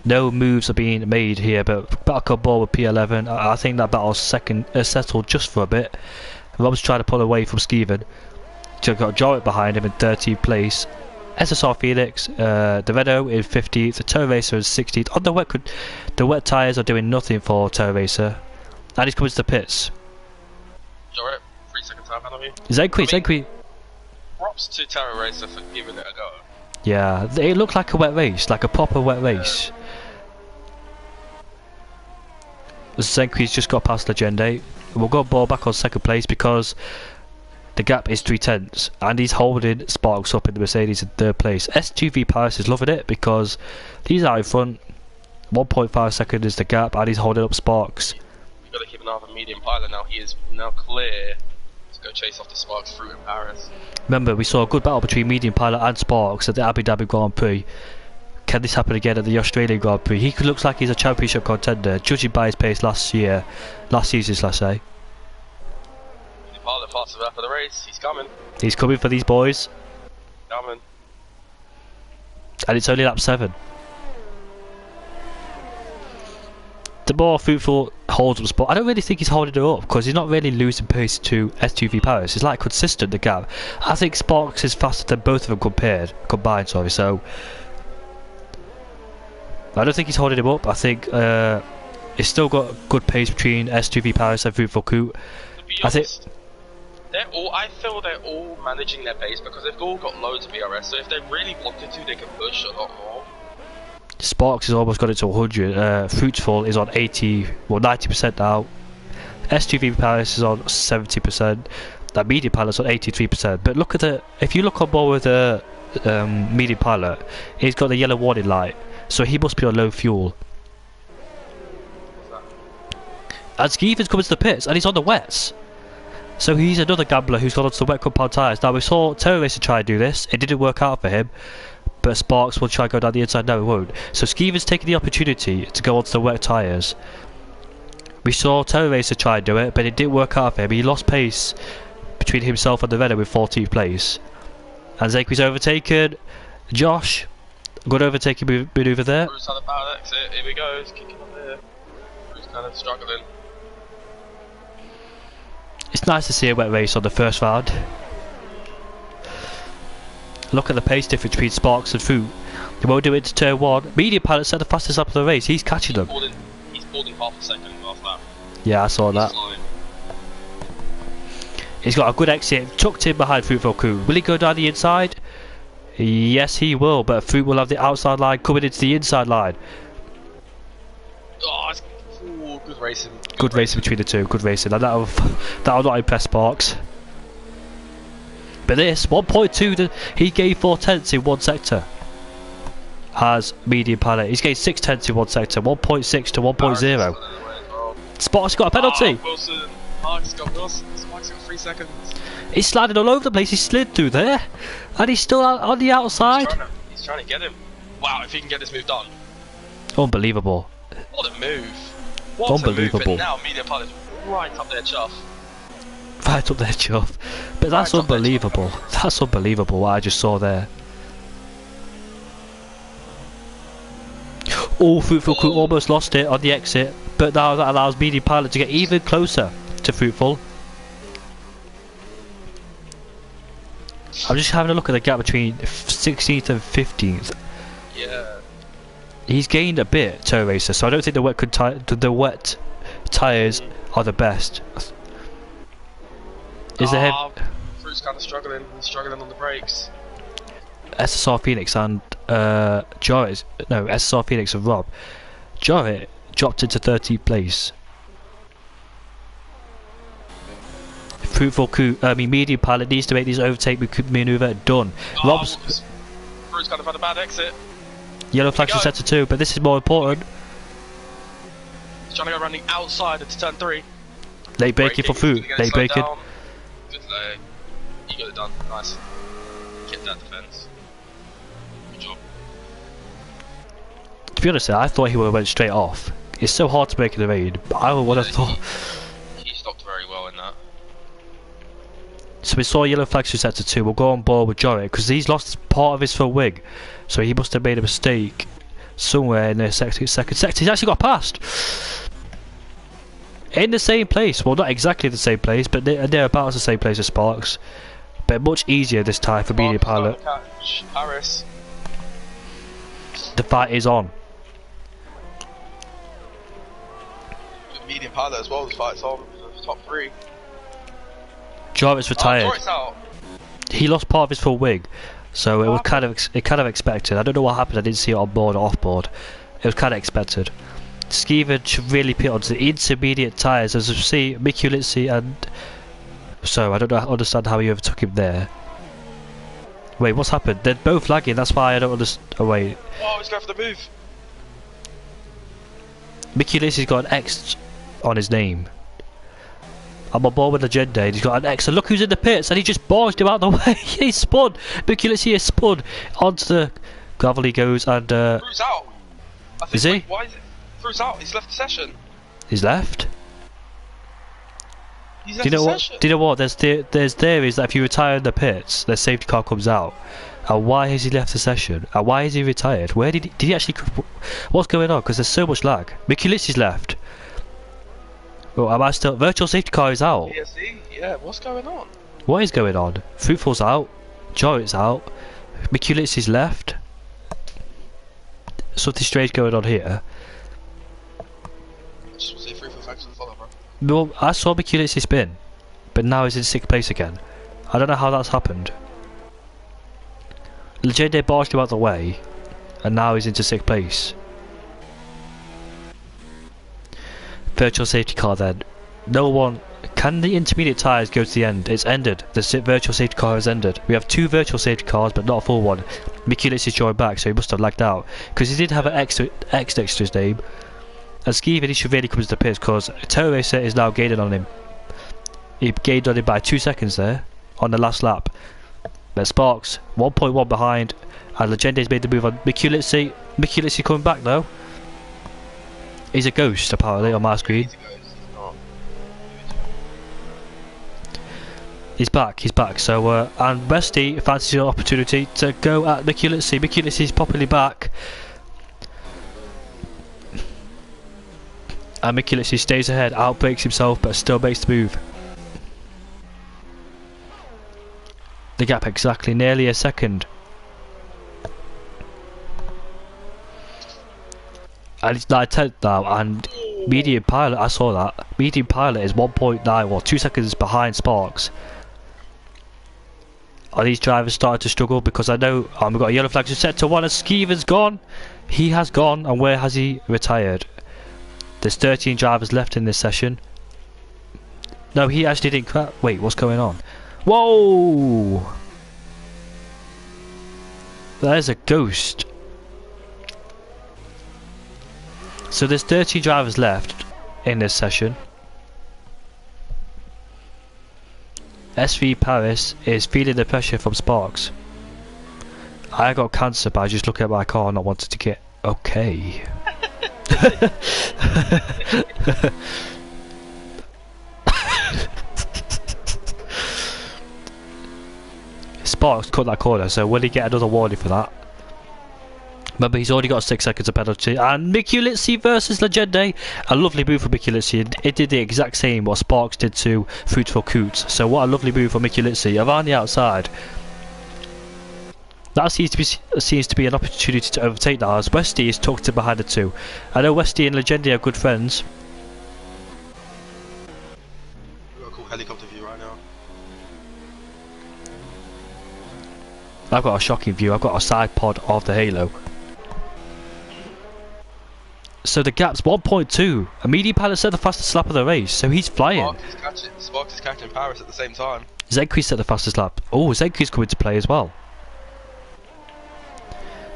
No moves are being made here, but back on board with P11. I think that battle's settled just for a bit. Rob's trying to pull away from Skeevan. Got Jarrett behind him in 13th place. SSR Phoenix, the Renault in 15th, the Terra Racer in 16th. On the wet tyres are doing nothing for Terra Racer. And he's coming to the pits. Jarrett, 3 second time penalty. Zenkwi. Props to Terra Racer for giving it a go. Yeah, it looked like a wet race, like a proper wet race. Zenkwi's just got past Legende. We'll go ball back on 2nd place because the gap is 3 tenths, and he's holding Sparks up in the Mercedes in 3rd place. S2V Paris is loving it because he's out in front. 1.5 seconds is the gap, and he's holding up Sparks. We've got to keep an eye on the medium pilot now. He is now clear to go chase off the Sparks through in Paris. Remember, we saw a good battle between medium pilot and Sparks at the Abu Dhabi Grand Prix. Can this happen again at the Australian Grand Prix? He looks like he's a championship contender, judging by his pace last season, let's say. The pilot passes after the race. He's coming. He's coming for these boys. Coming. and it's only lap 7. The more Fruitful holds up the spot, I don't really think he's holding it up because he's not really losing pace to S2V Paris. It's like consistent, the gap. I think Sparks is faster than both of them combined, sorry. So I don't think he's holding him up. I think it's still got good pace between S2V Paris and Fruitful Coot. I think I feel they're all managing their pace because they've all got loads of ERS. So if they really wanted to, they can push a lot more. Sparks has almost got it to 100. Fruitful is on 90% now. S2V Paris is on 70%. That Medium Pilot's on 83%. But look at if you look on board with the Medium Pilot, he's got the yellow warning light, so he must be on low fuel. And Skeeven's coming to the pits, and he's on the wets. So he's another gambler who's gone onto the wet compound tyres. Now we saw Terror Racer try and do this. It didn't work out for him. But Sparks will try and go down the inside. No, it won't. So Skeeven's taking the opportunity to go onto the wet tyres. We saw Terror Racer try and do it, but it didn't work out for him. He lost pace between himself and the Venom with 14th place. And Zake's overtaken. Josh, good overtaking manoeuvre there. Bruce had a bad exit. Here we go. He's kicking on there. Bruce kind of struggling. It's nice to see a wet race on the first round. Look at the pace difference between Sparks and Fruit. They won't do it to turn 1. Medium Pilot set the fastest lap of the race. He's catching them. He's pulled in half a second last lap. Yeah, I saw that. He's got a good exit, tucked in behind Fruitful Coot. Will he go down the inside? Yes, he will, but Fruit will have the outside line coming into the inside line. Oh, good racing. Good racing between the two. Good racing. And that'll not impress Sparks. But this 1.2, he gave 4 tenths in one sector. Has Medium Pilot. He's gained 6 tenths in one sector. 1.6 to 1.0. Sparks got a penalty. Wilson. Sparks got Wilson. Sparks got 3 seconds. He's sliding all over the place. He slid through there, and he's still on the outside. He's trying to get him. Wow, if he can get this move done. Unbelievable. What a move. What Unbelievable. A move, but now Medium Pilot's right up there, chuff. Right up there, chuff. But that's unbelievable. That's unbelievable what I just saw there. Oh, Fruitful Coot almost lost it on the exit, but now that allows Medium Pilot to get even closer to Fruitful. I'm just having a look at the gap between 16th and 15th. Yeah. He's gained a bit, Terror Racer, so I don't think the wet tyres are the best. Fruit's kind of struggling. He's struggling on the brakes. SSR Phoenix and SSR Phoenix and Rob. Jarrett dropped into 13th place. Fruitful Coot, Medium Pilot needs to make these overtake manoeuvre done. Rob's Fruit's kind of had a bad exit. Yellow flags for sector 2, but this is more important. He's trying to go around the outside into turn 3. Late braking for Fruit. Late braking. Good leg. You got it done. Nice. Kept that defense. Good job. To be honest, I thought he would have went straight off. It's so hard to break in the rain, but I would have thought. He stopped very well in that. So we saw yellow flags for sector 2. We'll go on board with Jorrit because he's lost part of his full wing, so he must have made a mistake somewhere in the second sector. He's actually got past in the same place. Well, not exactly the same place, but they're about the same place as Sparks, but much easier this time for Medium Pilot. Paris. The fight is on. Medium Pilot as well. The fight's on for the top 3. Jorrit's retired. Jorrit's out. He lost part of his full wing, so it was kind of expected. I don't know what happened. I didn't see it on board or off board. It was kind of expected. Skeeven should really put onto the intermediate tyres, as you see Mickey Litzy and so I don't understand how he overtook him there. Wait, what's happened? They're both lagging. That's why I don't understand. Oh wait. Oh, he's going for the move. Mickey Litzy's got an X on his name. I'm on board with Legenda, and he's got an X, and look who's in the pits, and he just barged him out of the way. He spun. Mickey Litzy is spun onto the gravel. He goes and Fruit's out. I think, is he? Why is it? Fruit's out. He's left the session. He's left. He's Do left you know the what? session. Do you know what? There's theories that if you retire in the pits, the safety car comes out. And why has he left the session? And why is he retired? Where did he actually? What's going on? Because there's so much lag. Mikulicci's left. Oh, am I still? Virtual safety car is out. PSC? Yeah, what's going on? What is going on? Fruitful's out. Joy's out. Mikulicci's left. Something strange going on here. I just want to say 3 for facts and follow, bro. Well, I saw Mikulicci spin, but now he's in 6th place again. I don't know how that's happened. Legende barged him out of the way, and now he's into 6th place. Virtual safety car then. No one. Can the intermediate tyres go to the end? It's ended. The virtual safety car has ended. We have 2 virtual safety cars, but not a full one. Mikulicci's joined back, so he must have lagged out. Because he did have an X next to his name. And Skeeven, he should really come to the pits, because Terror Racer is now gaining on him. He gained on him by 2 seconds there, on the last lap. But Sparks, 1.1 behind, and Legende's made the move on Mikulicci. Mikulicci coming back though. He's a ghost apparently on my screen. He's back. So, and Westy fancies an opportunity to go at Mikulicci. Mikulicci's properly back. And Mikulicci stays ahead, outbreaks himself, but still makes the move. The gap exactly nearly a second. And it's 9/10 now, and Medium Pilot, I saw that. Medium Pilot is 1.9 or 2 seconds behind Sparks. Are these drivers starting to struggle? Because I know we've got a yellow flag set to 1 and Skeeven's gone. He has gone, and where has he retired? There's 13 drivers left in this session. No, he actually didn't crash. Wait, what's going on? Whoa! There's a ghost. So there's 30 drivers left in this session. SV Paris is feeling the pressure from Sparks. I got cancer by just looking at my car and not wanting to get okay. Sparks cut that corner, so will he get another warning for that? Remember, he's already got 6 seconds of penalty. And Mikulicci versus Legende. A lovely move for Mikulicci. It did the exact same what Sparks did to Fruitful Coots. So what a lovely move for Mikulicci. Around the outside. That seems to be an opportunity to overtake now, as Westy is tucked in behind the 2. I know Westy and Legende are good friends. We've got a cool helicopter view right now. I've got a shocking view. I've got a side pod of the Halo. So the gap's 1.2. A Medium Pilot set the fastest lap of the race, so he's flying. Sparks is catching Paris at the same time. Zegri set the fastest lap. Oh, Zegri's coming to play as well.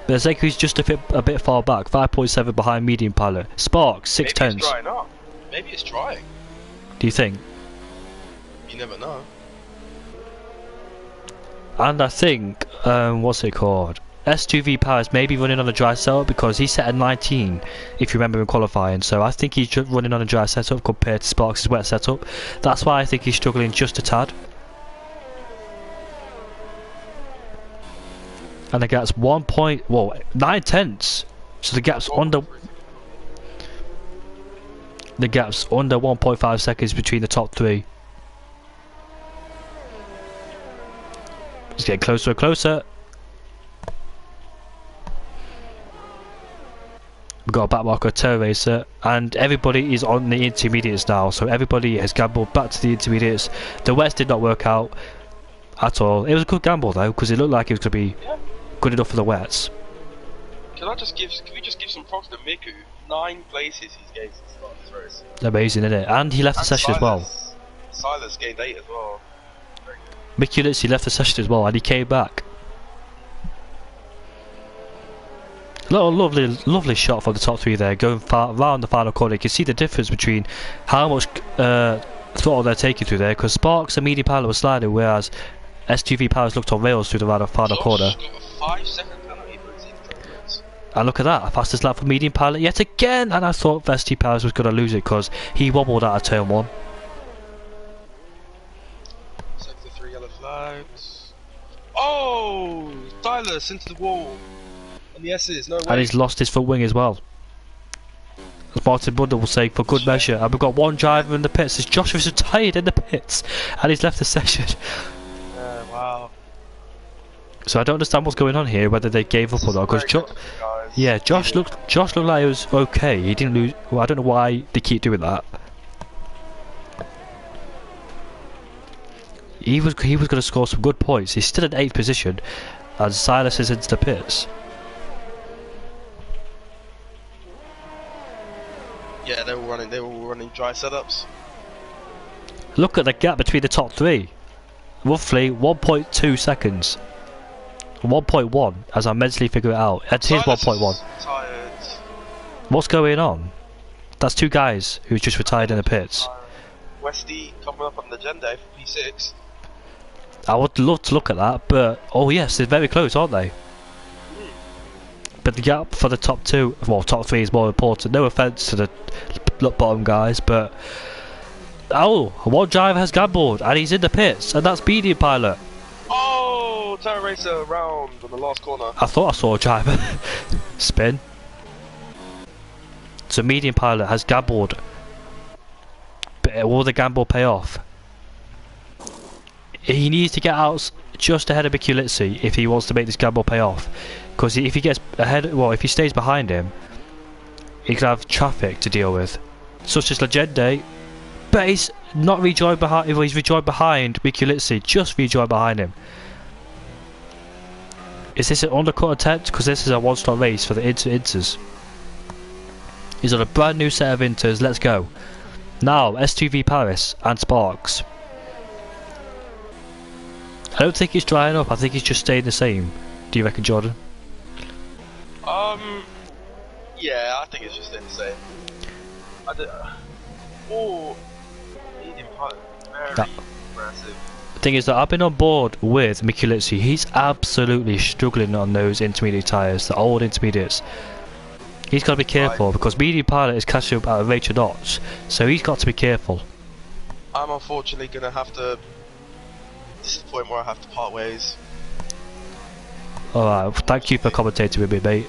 But Zegri's just a bit far back, 5.7 behind Medium Pilot. Sparks, 6 Maybe tenths. it's drying up. Maybe it's drying. Do you think? You never know. And I think, what's it called? S2V Paris may be running on a dry setup because he set a 19, if you remember in qualifying. So I think he's just running on a dry setup compared to Sparks' wet setup. That's why I think he's struggling just a tad. And the gap's 9 tenths. So the gap's under 1.5 seconds between the top 3. It's getting closer and closer. We've got a back marker, Terror Racer, and everybody is on the intermediates now. So everybody has gambled back to the intermediates. The wets did not work out at all. It was a good gamble though, because it looked like it was going to be good enough for the wets. Can we just give some props to Miku? 9 places he's gained since the start of this race. Amazing, isn't it? And he left the session as well. Silas gained 8 as well. Mikulicci left the session as well, and he came back. Little lovely shot from the top 3 there, going round the final corner. You can see the difference between how much throttle they're taking through there, because Sparks and Medium Pilot were sliding, whereas S2V Powers looked on rails through the final corner. Got a 5-second penalty for his interference. And look at that, fastest lap for Medium Pilot yet again, and I thought S2V Powers was going to lose it because he wobbled out of turn 1. Oh, Silas into the wall. On the S's, no way. And he's lost his front wing as well. As Martin Bundle will say, for good measure. And we've got one driver in the pits. As Joshua's retired in the pits. And he's left the session. Wow. So I don't understand what's going on here, whether they gave up or not. Because Josh looked like he was okay. He didn't lose. Well, I don't know why they keep doing that. He was going to score some good points. He's still in 8th position, and Silas is into the pits. Yeah, they were running dry setups. Look at the gap between the top 3. Roughly 1.2 seconds. 1.1, as I mentally figure it out. And here's 1.1. What's going on? That's 2 guys who just retired in the pits. Westy coming up on the Agenda for P6. I would love to look at that, but oh yes, they're very close, aren't they? But the gap for the top 2, well, top 3 is more important. No offence to the bottom guys, but oh, one driver has gambled and he's in the pits, and that's Medium Pilot. Oh, Terra Racer around on the last corner. I thought I saw a driver spin. So Medium Pilot has gambled, but will the gamble pay off? He needs to get out just ahead of Mikulitsi if he wants to make this gamble pay off. Because if he gets ahead, well, if he stays behind him, he could have traffic to deal with, such as Legende. But he's not rejoined behind. Well, he's rejoined behind Mikulitsi, just rejoined behind him. Is this an undercut attempt? Because this is a one-star race for the Inters. He's on a brand new set of Inters. Let's go. Now, S2V Paris and Sparks. I don't think he's drying up. I think he's just staying the same. Do you reckon, Jordan? Yeah, I think it's just staying the same. Medium Pilot, very impressive. The thing is that I've been on board with Mikulitsi. He's absolutely struggling on those intermediate tyres, the old intermediates. He's got to be careful because Medium Pilot is catching up at a rate of knots, so he's got to be careful. I'm unfortunately going to have to. This is the point where I have to part ways. Alright, thank you for commentating with me, mate.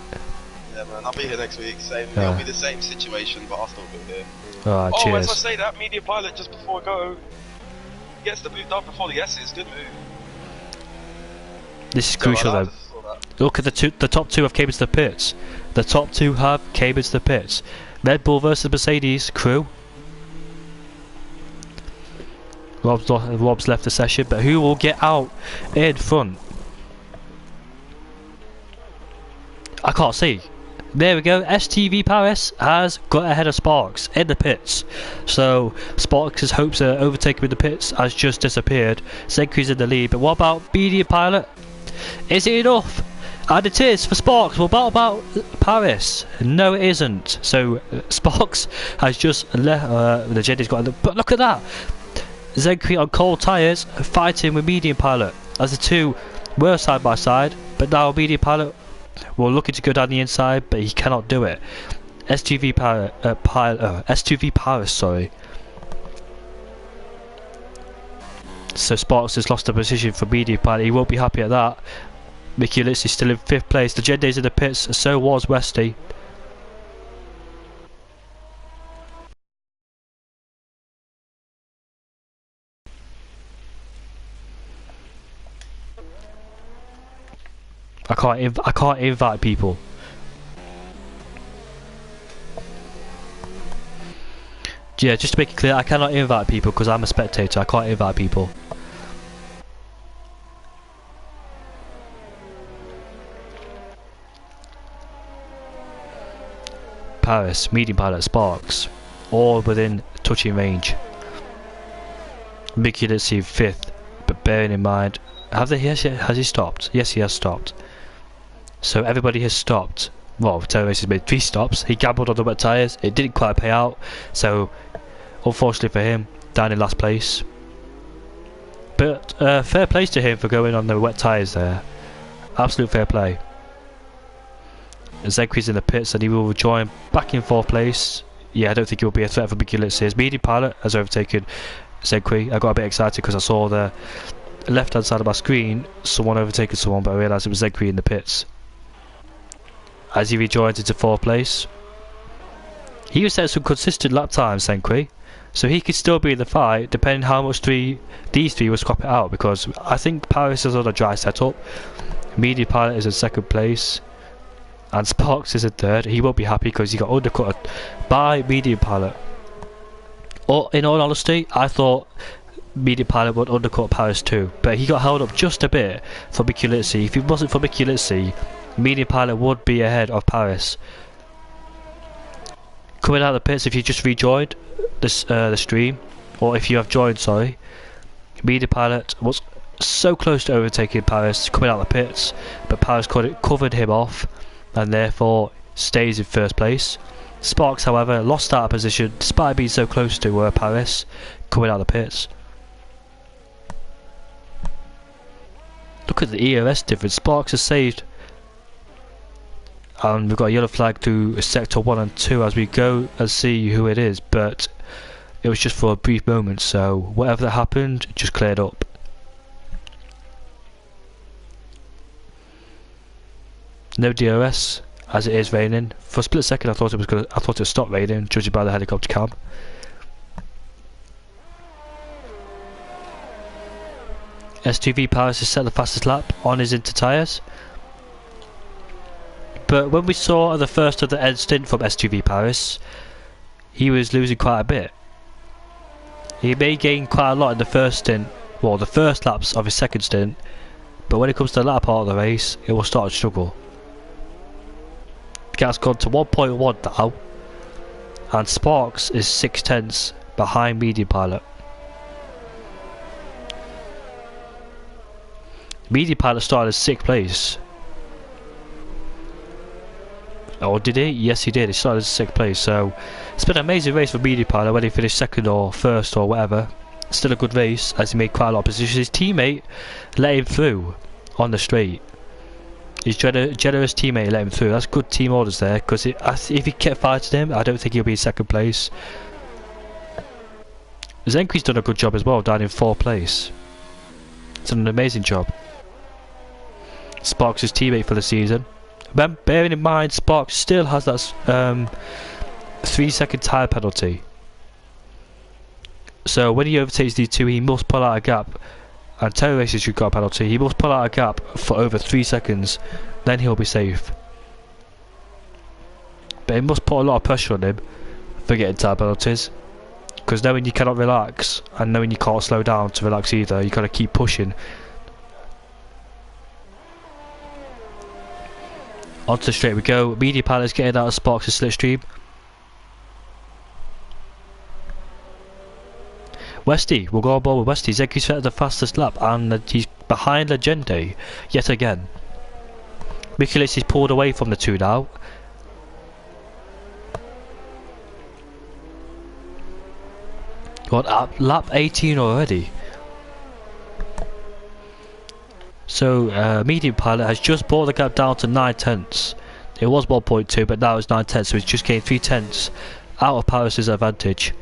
Yeah, man, I'll be here next week. It'll be the same situation, but I'll still be here. Alright, cheers. As I say that, Medium Pilot just before I go gets the move done before the S's. Good move. This is crucial though. Look at the top 2 have came into the pits. The top 2 have came into the pits. Red Bull versus Mercedes crew. Rob's left the session, but who will get out in front? I can't see. There we go. STV Paris has got ahead of Sparks in the pits. So Sparks' hopes of overtaking in the pits has just disappeared. Zenkri's in the lead, but what about Medium Pilot? Is it enough? And it is for Sparks. Well, what about Paris? No, it isn't. So Sparks has just left. The Jenny's got. But look at that. Zenkri on cold tyres fighting with Medium Pilot as the 2 were side by side, but now Medium Pilot will looking to go down the inside, but he cannot do it. S2V Paris, sorry. So Sparks has lost the position for Medium Pilot. He won't be happy at that. Mikulitsi is still in 5th place. The Legende's in the pits, so was Westy. I can't invite people. Yeah, just to make it clear, I cannot invite people because I'm a spectator. I can't invite people. Paris, Medium Pilot, Sparks, all within touching range. Mikulitsi 5th, but bearing in mind, has he stopped? Yes, he has stopped. So everybody has stopped. Well, Terra Race has made 3 stops. He gambled on the wet tyres. It didn't quite pay out. So, unfortunately for him, down in last place. But fair play to him for going on the wet tyres there. Absolute fair play. Zenkri's in the pits and he will rejoin back in 4th place. Yeah, I don't think he will be a threat for Mikulitsi. His Medium Pilot has overtaken Zenkri. I got a bit excited because I saw the left hand side of my screen someone overtaking someone, but I realised it was Zenki in the pits. As he rejoins into 4th place. He was setting some consistent lap times, Zenki, so he could still be in the fight depending how much these three will swap it out, because I think Paris is on a dry setup, Media Pilot is in 2nd place, and Sparks is in 3rd. He won't be happy because he got undercut by Media Pilot. Or, in all honesty, I thought Media Pilot would undercut Paris too, but he got held up just a bit for Mickey Litzy. If it wasn't for Mickey Litzy, Media Pilot would be ahead of Paris. Coming out of the pits, if you just rejoined this the stream, or if you have joined, sorry, Media Pilot was so close to overtaking Paris coming out of the pits, but Paris covered him off and therefore stays in 1st place. Sparks, however, lost out of position despite being so close to Paris coming out of the pits. Look at the ERS difference. Sparks is saved, and we've got a yellow flag to sector 1 and 2 as we go and see who it is, but it was just for a brief moment, so whatever that happened, it just cleared up. No DRS as it is raining. For a split second I thought it would stop raining, judging by the helicopter cam. S2V Paris has set the fastest lap on his inter tyres. But when we saw the first of the end stint from S2V Paris, he was losing quite a bit. He may gain quite a lot in the first stint, well, the first laps of his 2nd stint, but when it comes to the latter part of the race, it will start to struggle. The gap's gone to 1.1 now, and Sparks is 6/10 behind Media Pilot. Media Pilot started in 6th place. Or did he? Yes, he did. He started in 6th place. So it's been an amazing race for Media Pilot, whether he finished 2nd or 1st or whatever. Still a good race as he made quite a lot of positions. His teammate let him through on the straight. His generous teammate let him through. That's good team orders there, because if he kept fighting him, I don't think he'll be in 2nd place. Zenki's done a good job as well, down in 4th place. It's done an amazing job. Sparks' teammate for the season. Bearing in mind, Sparks still has that 3-second tyre penalty. So when he overtakes these two, he must pull out a gap. And Terror Racers should got a penalty. He must pull out a gap for over 3 seconds. Then he'll be safe. But it must put a lot of pressure on him for getting tyre penalties. Because knowing you cannot relax, and knowing you can't slow down to relax either, you gotta keep pushing. Onto the straight we go. Media Pilot's getting out of Sparks' slipstream. Westy, we'll go on board with Westy. Zenki's set the fastest lap, and he's behind Legende yet again. Mikulis is pulled away from the two now. Got lap 18 already. So Medium Pilot has just brought the gap down to 9/10. It was 1.2, but now it's 9/10, so it's just gained 3/10 out of Paris' advantage.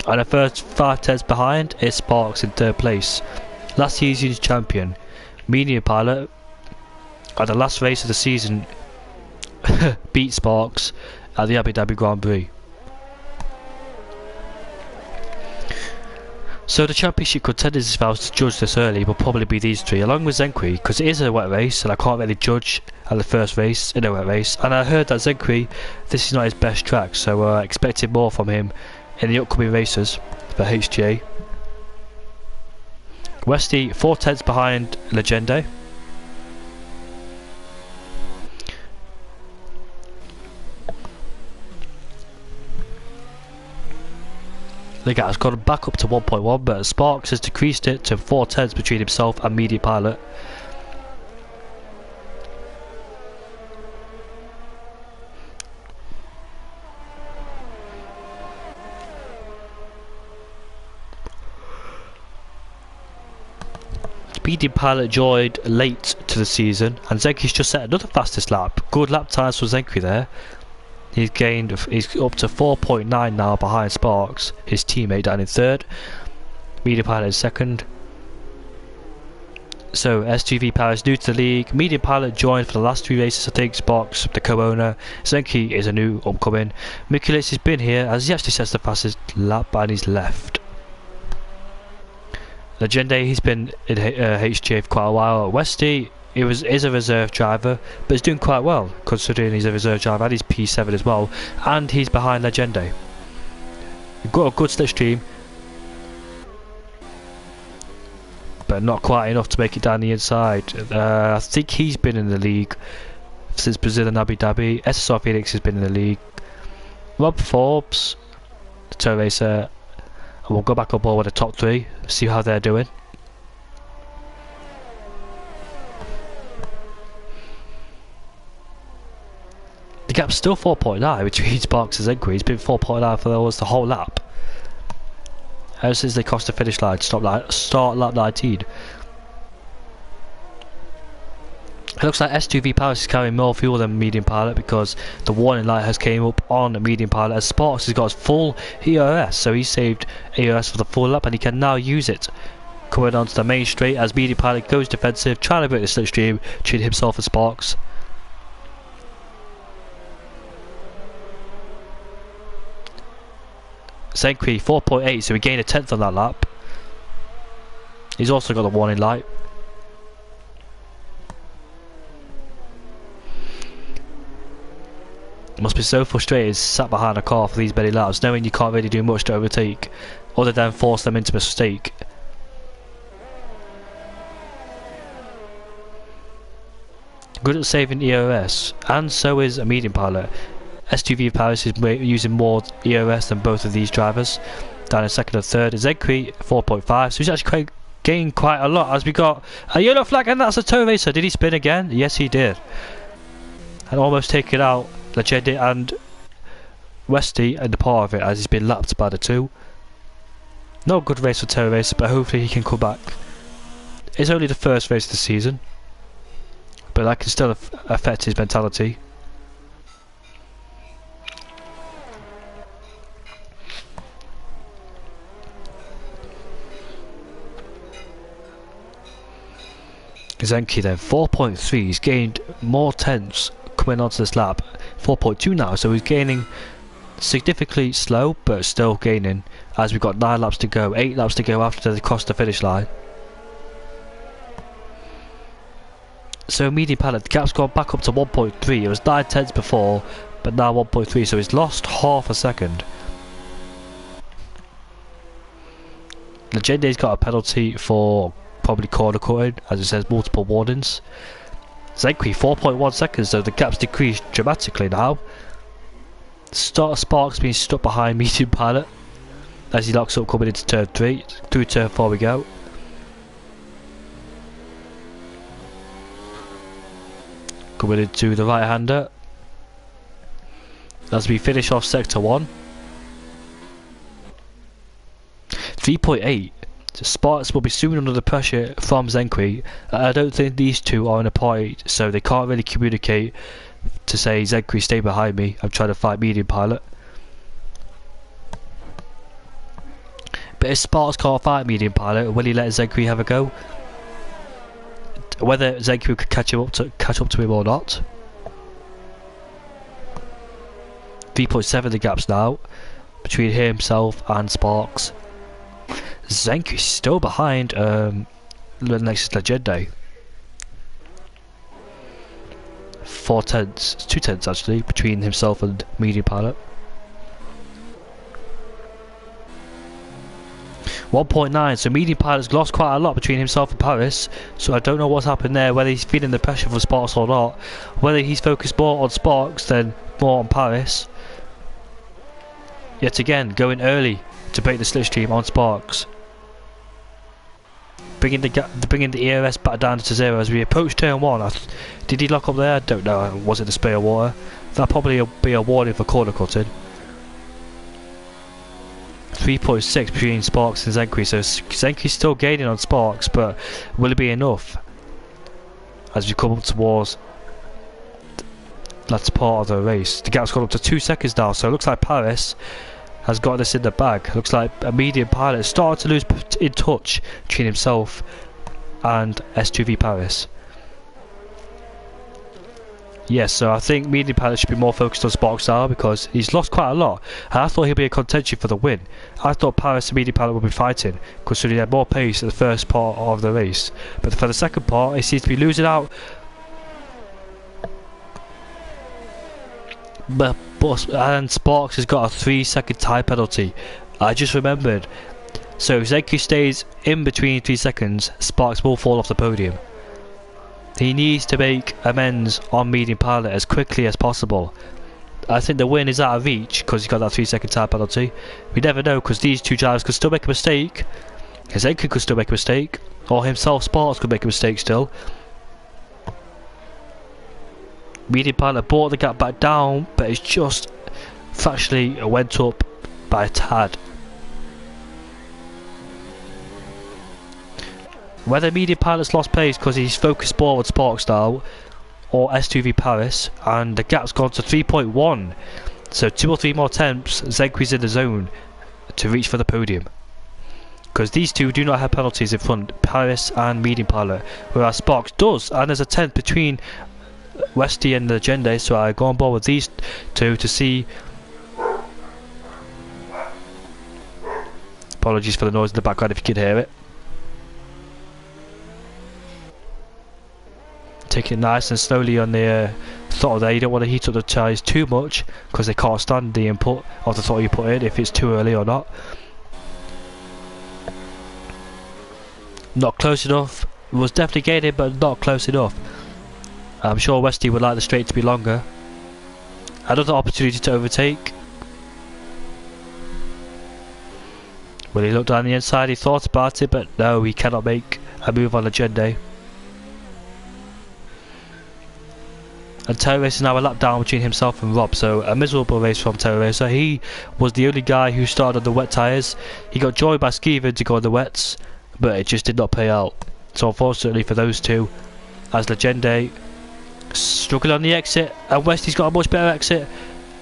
And the first 5/10 behind is Sparks in 3rd place. Last season's champion, Medium Pilot, at the last race of the season, beat Sparks at the Abu Dhabi Grand Prix. So the championship contenders, if I was to judge this early, will probably be these three, along with Zenki, because it is a wet race and I can't really judge at the first race in a wet race. And I heard that Zenki, this is not his best track, so expecting more from him in the upcoming races for HGA. Westy 4/10 behind Legende. The gap's gone back up to 1.1, but Sparks has decreased it to 4/10 between himself and Media Pilot. Media Pilot joined late to the season, and Zenki's just set another fastest lap. Good lap times for Zenki there. He's up to 4.9 now behind Sparks, his teammate down in 3rd. Media Pilot in 2nd. So S2V Paris new to the league. Medium Pilot joined for the last 3 races. I think Sparks, the co-owner. Zenki is a new upcoming. Mikulis has been here as he actually sets the fastest lap and he's left. Legende, he's been in HGA for quite a while. Westy, is a reserve driver, but he's doing quite well considering he's a reserve driver and he's P7 as well, and he's behind Legende. We've got a good slipstream, but not quite enough to make it down the inside. I think he's been in the league since Brazil and Abu Dhabi. SSR Phoenix has been in the league. Rob Forbes, the tow racer, and we'll go back on board with the top 3, see how they're doing. The gap's still 4.9 between Sparks and Zenki. It's been 4.9 for almost the whole lap. Ever since they crossed the finish line, start lap 19. It looks like S2V Paris is carrying more fuel than Medium Pilot because the warning light has came up on Medium Pilot as Sparks has got his full ERS, so he saved ERS for the full lap and he can now use it. Coming onto the main straight as Medium Pilot goes defensive, trying to break the slipstream between himself and Sparks. Zenki 4.8, so he gained a 10th on that lap. He's also got the warning light. It must be so frustrating sat behind a car for these many laps, knowing you can't really do much to overtake other than force them into a mistake. Good at saving ERS, and so is a Medium Pilot. S2V Paris is using more ERS than both of these drivers. Down in second and third is Zenki 4.5, so he's actually gained quite a lot as we got a yellow flag, and that's a tow racer. Did he spin again? Yes, he did. And almost taken out Legende and Westy and the part of it as he's been lapped by the 2. Not a good race for tow racer, but hopefully he can come back. It's only the first race of the season, but that can still affect his mentality. Zenki then 4.3, he's gained more tenths coming onto this lap. 4.2 now, so he's gaining significantly slow but still gaining as we've got 9 laps to go, 8 laps to go after they cross the finish line. So Medium Pilot, the gap's gone back up to 1.3, it was 9 tenths before but now 1.3, so he's lost half a second. Legende's got a penalty for probably corner cutting, as it says multiple warnings. Zenki 4.1 seconds, though the gap's decreased dramatically now. Start of Sparks being stuck behind Medium Pilot as he locks up coming into turn 3. Through turn 4 we go. Coming into the right hander as we finish off sector 1. 3.8. Sparks will be soon under the pressure from Zenki. I don't think these two are in a party, so they can't really communicate to say Zenki stay behind me, I'm trying to fight Medium Pilot. But if Sparks can't fight Medium Pilot, will he let Zenki have a go? Whether Zenki could catch up to him or not. 3.7 the gaps now between himself and Sparks. Zenki's still behind next to Legende. 4 tenths, 2 tenths actually, between himself and Medium Pilot. 1.9, so Medium Pilot's lost quite a lot between himself and Paris, so I don't know what's happened there, whether he's feeling the pressure from Sparks or not, whether he's focused more on Sparks than more on Paris. Yet again, going early to break the slipstream on Sparks. Bringing the ERS back down to 0 as we approach turn 1. Did he lock up there? I don't know. Was it a spray of water? That'll probably be a warning for corner cutting. 3.6 between Sparks and Zenki, so Zenki's still gaining on Sparks, but will it be enough as we come up towards that's part of the race? The gap's gone up to 2 seconds now, so it looks like Paris has got this in the bag. Looks like a Medium Pilot is starting to lose in touch between himself and S2V Paris. Yes, so I think Medium Pilot should be more focused on Sparks now because he's lost quite a lot. And I thought he'd be a contention for the win. I thought Paris and Medium Pilot would be fighting because he had more pace at the first part of the race. But for the second part, he seems to be losing out. And Sparks has got a 3-second time penalty. I just remembered. So if Zenku stays in between 3 seconds, Sparks will fall off the podium. He needs to make amends on Medium Pilot as quickly as possible. I think the win is out of reach because he's got that 3-second time penalty. We never know because these two drivers could still make a mistake. Zenku could still make a mistake. Or himself, Sparks, could make a mistake still. Medium Pilot brought the gap back down, but it's just fractionally went up by a tad. Whether Medium Pilot's lost pace because he's focused more on Sparks now, or S2V Paris, and the gap's gone to 3.1. So 2 or 3 more attempts, Zenku's in the zone to reach for the podium. Because these two do not have penalties in front, Paris and Medium Pilot, whereas Sparks does, and there's a 10th between Westy and Legende, so I go on board with these two to see. Apologies for the noise in the background if you could hear it. Take it nice and slowly on the throttle there. You don't want to heat up the tyres too much because they can't stand the input of the throttle you put in if it's too early or not. Not close enough. Was definitely gaining but not close enough. I'm sure Westy would like the straight to be longer. Another opportunity to overtake. When he looked down the inside he thought about it, but no, he cannot make a move on Legende. And Terra Race is now a lap down between himself and Rob, so a miserable race from Terra Racer. He was the only guy who started on the wet tyres. He got joined by Skeeven to go on the wets, but it just did not pay out. So unfortunately for those two, as Legende struggling on the exit, and Westy's got a much better exit,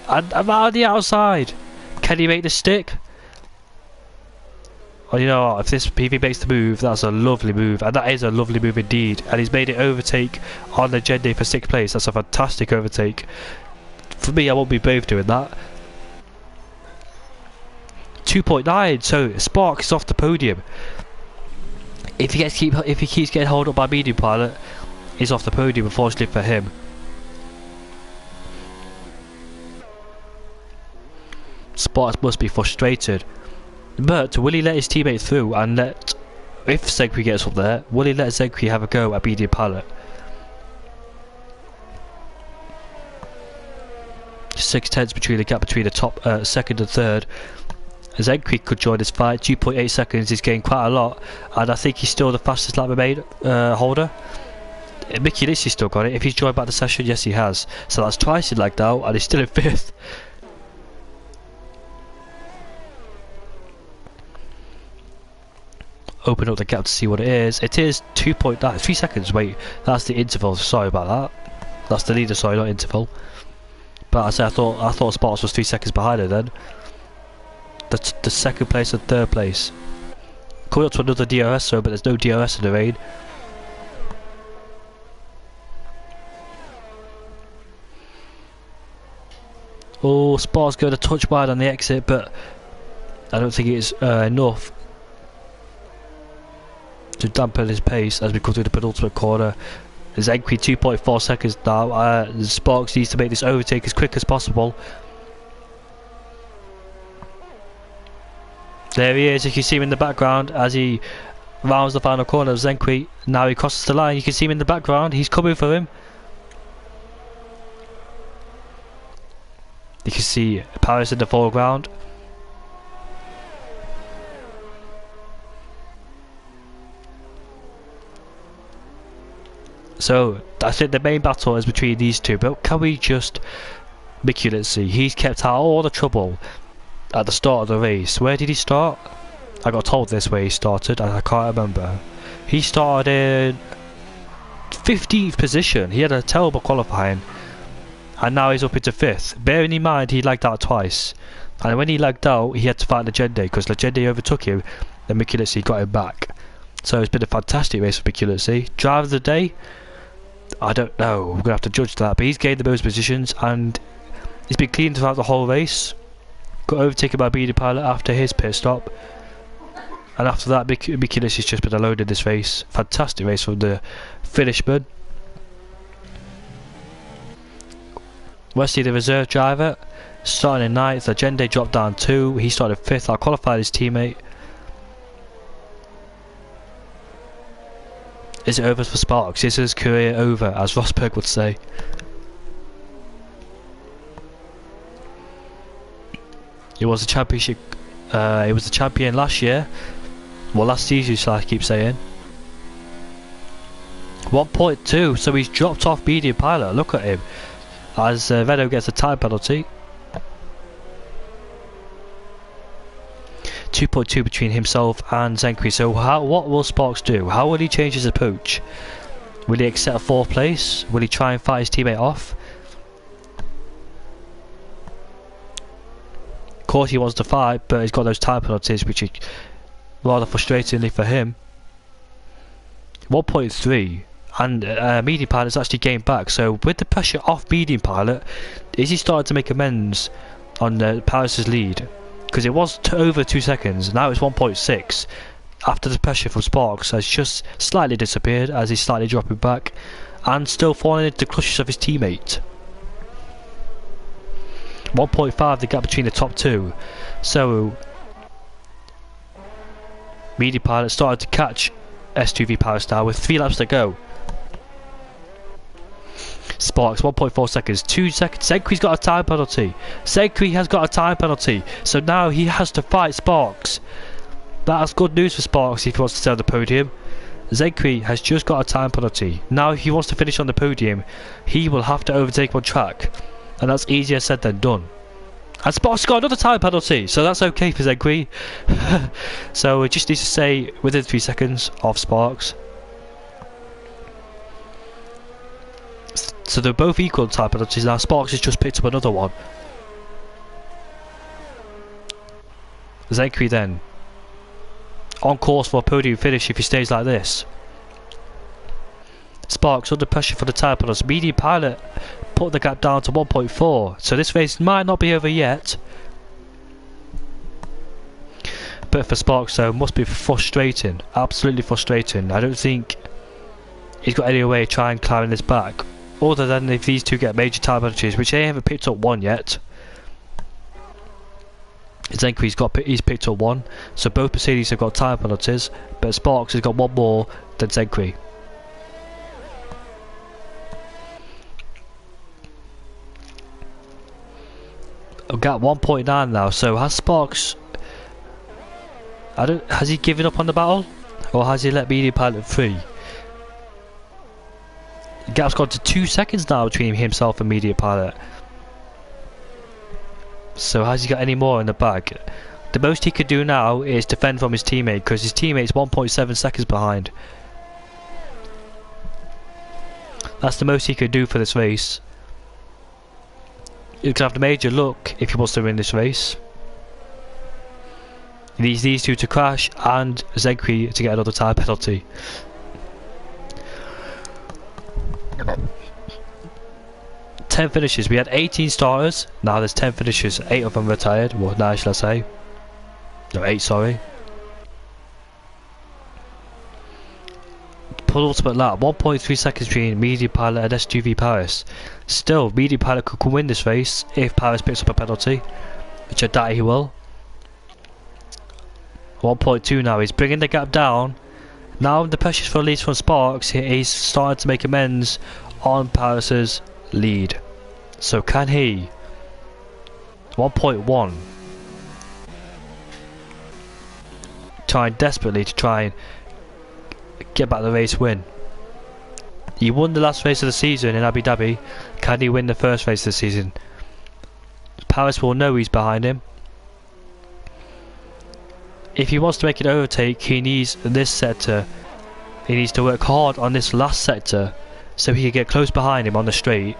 and out on the outside. Can he make the stick? Well, you know, if he makes the move, that's a lovely move, and that is a lovely move indeed. And he's made it overtake on Legende for 6th place. That's a fantastic overtake. For me, I won't be brave doing that. 2.9, so Spark is off the podium. If he keeps getting held up by Medium Pilot, he's off the podium, unfortunately for him. Sparks must be frustrated. But will he let his teammate through and let, if Zenku gets up there, will he let Zenku have a go at Medium Pilot? 6 tenths between the gap between the top second and third. Zenku could join this fight. 2.8 seconds is getting quite a lot, and I think he's still the fastest lap remain holder. Mickey Lissy's still got it. If he's joined back the session, yes he has. So that's twice he lagged out, and he's still in 5th. Open up the gap to see what it is. It is 2.9, 3 seconds. Wait, that's the interval. Sorry about that. That's the leader. Sorry, not interval. But I thought Sparks was 3 seconds behind her then. The second place and third place. Coming up to another DRS though, but there's no DRS in the rain. Oh, Sparks going a touch wide on the exit, but I don't think it's enough to dampen his pace as we come through the penultimate corner. Zenku 2.4 seconds now. Sparks needs to make this overtake as quick as possible. There he is, you can see him in the background as he rounds the final corner of Zenku. Now he crosses the line, you can see him in the background, he's coming for him. You can see Paris in the foreground. So I think the main battle is between these two, but can we just Mickey, let's see, he's kept out all the trouble at the start of the race. Where did he start? I got told this way he started and I can't remember. He started in 15th position. He had a terrible qualifying and now he's up into 5th. Bearing in mind he lagged out twice, and when he lagged out he had to fight Legende because Legende overtook him and Mickey got him back. So it's been a fantastic race for Biculity. Driver of the day, I don't know, we're going to have to judge that, but he's gained the most positions and he's been clean throughout the whole race. Got overtaken by BD Pilot after his pit stop, and after that Biculaty's just been alone in this race. Fantastic race from the Finishman. Wesley, the reserve driver, starting in 9th. Agende dropped down 2, he started 5th, I qualified his teammate. Is it over for Sparks? Is his career over, as Rosberg would say? He was a championship. He was the champion last year. Well, last season, shall I keep saying? 1.2. So he's dropped off Medium Pilot. Look at him. As Renault gets a time penalty. 2.2 between himself and Zenkri. So what will Sparks do? How will he change his approach? Will he accept 4th place? Will he try and fight his teammate off? Of course he wants to fight, but he's got those time penalties, which is rather frustratingly for him. 1.3, and Medium Pilot's actually gained back. So with the pressure off Medium Pilot, is he starting to make amends on Paris's lead? Because it was over 2 seconds, now it's 1.6. After the pressure from Sparks has just slightly disappeared as he's slightly dropping back and still falling into the clutches of his teammate. 1.5 the gap between the top 2. So Medium Pilot started to catch S2V Paris now with 3 laps to go. Sparks 1.4 seconds, 2 seconds. Zenkri's got a time penalty. Zenkri has got a time penalty, so now he has to fight Sparks. That's good news for Sparks if he wants to stay on the podium. Zenkri has just got a time penalty. Now if he wants to finish on the podium, he will have to overtake him on track, and that's easier said than done. And Sparks got another time penalty, so that's okay for Zenkri. So it just needs to stay within 3 seconds of Sparks. So they're both equal time penalties now. Sparks has just picked up another one. Zenkri then on course for a podium finish if he stays like this. Sparks under pressure for the time penalties. Medium Pilot put the gap down to 1.4. So this race might not be over yet. But for Sparks though, must be frustrating. Absolutely frustrating. I don't think he's got any way to try and climb this back, other than if these two get major time penalties, which they haven't picked up one yet. He's picked up one, so both Mercedes have got time penalties, but Sparks has got one more than Zenkri. I've got 1.9 now, so has Sparks... has he given up on the battle? Or has he let Medium Pilot free? The gap's gone to 2 seconds now between himself and Medium Pilot. So has he got any more in the bag? The most he could do now is defend from his teammate, because his teammate's 1.7 seconds behind. That's the most he could do for this race. He's going to have major luck if he wants to win this race. He needs these two to crash and Zenkri to get another time penalty. Ten finishes. We had 18 starters. Now there's 10 finishes. 8 of them retired. Well, 9 shall I say? No, 8. Sorry. Penultimate lap. 1.3 seconds between Medium Pilot and S2V Paris. Still, Medium Pilot could win this race if Paris picks up a penalty, which I doubt he will. 1.2 now. He's bringing the gap down. Now the pressure's for leads from Sparks. He's starting to make amends on Paris's lead. So can he? 1.1. Trying desperately to try and get back the race win. He won the last race of the season in Abu Dhabi. Can he win the first race of the season? Paris will know he's behind him. If he wants to make an overtake, he needs this sector. He needs to work hard on this last sector so he can get close behind him on the straight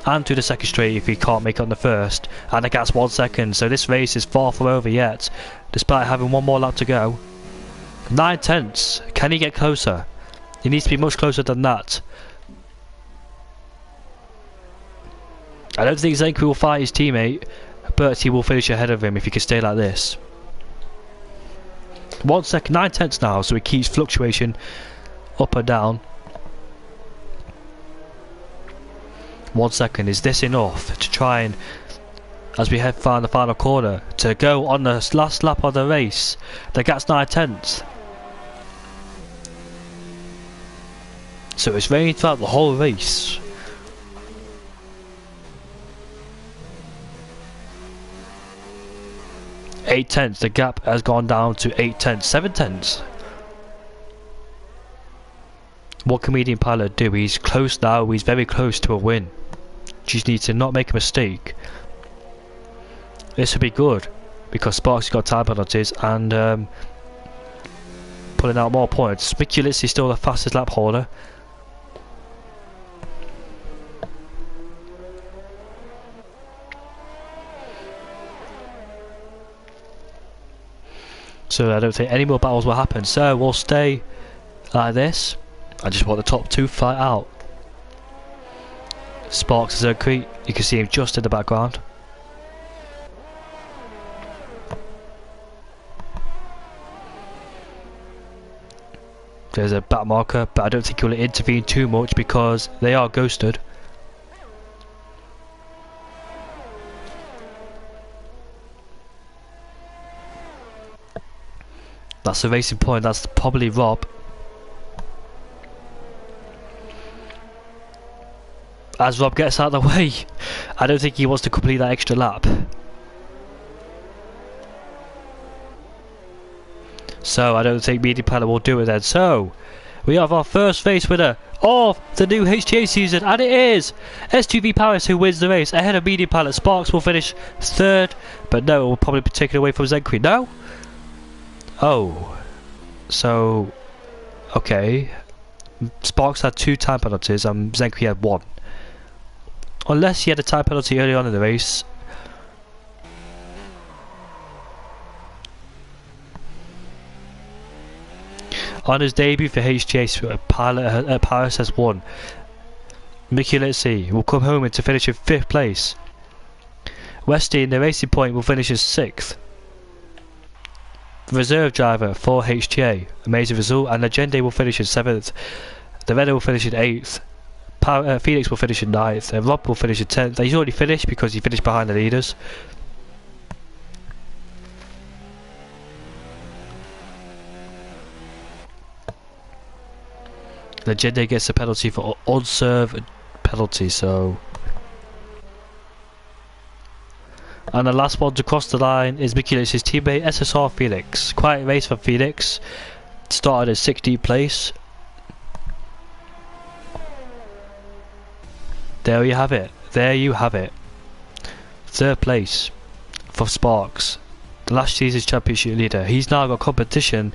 and to the second straight if he can't make it on the first. And the gap's 1 second, so this race is far from over yet, despite having one more lap to go. 9/10. Can he get closer? He needs to be much closer than that. I don't think Zenki will fight his teammate, but he will finish ahead of him if he can stay like this. 1 second, 9/10 now, so he keeps fluctuation up and down. 1 second, is this enough to try and, as we head find the final corner, to go on the last lap of the race? The gap's 9/10. So it's raining throughout the whole race. Eight tenths, the gap has gone down to 8/10, 7/10. What can Medium Pilot do? He's close now, he's very close to a win. Just needs to not make a mistake. This would be good, because Sparks got time penalties and pulling out more points. Mickey Litz is still the fastest lap holder. So I don't think any more battles will happen. So we'll stay like this. I just want the top two fight out. Sparks is Zenki. You can see him just in the background. There's a back marker, but I don't think he'll intervene too much because they are ghosted. That's the racing point, that's probably Rob. As Rob gets out of the way, I don't think he wants to complete that extra lap. So I don't think Medium Pilot will do it then. So we have our first race winner of the new HTA season, and it is S2V Paris who wins the race ahead of Medium Pilot. Sparks will finish third, but no, it will probably be taken away from Zenki. No? Oh, so okay. Sparks had 2 time penalties and Zenki had 1. Unless he had a time penalty early on in the race. On his debut for HTA, Pilot Paris has won. Mickey Litzy will come home to finish in 5th place. Westy in the racing point will finish in 6th. Reserve driver for HTA, amazing result, and Legende will finish in 7th. The Renault will finish in 8th. Felix will finish in 9th, and Rob will finish in 10th. He's already finished because he finished behind the leaders. Legende gets a penalty for unserved penalty, so. And the last one to cross the line is Mickey Litz's teammate SSR Felix. Quiet race for Felix. Started in 16th place. There you have it. There you have it. 3rd place for Sparks. Last season's championship leader. He's now got competition,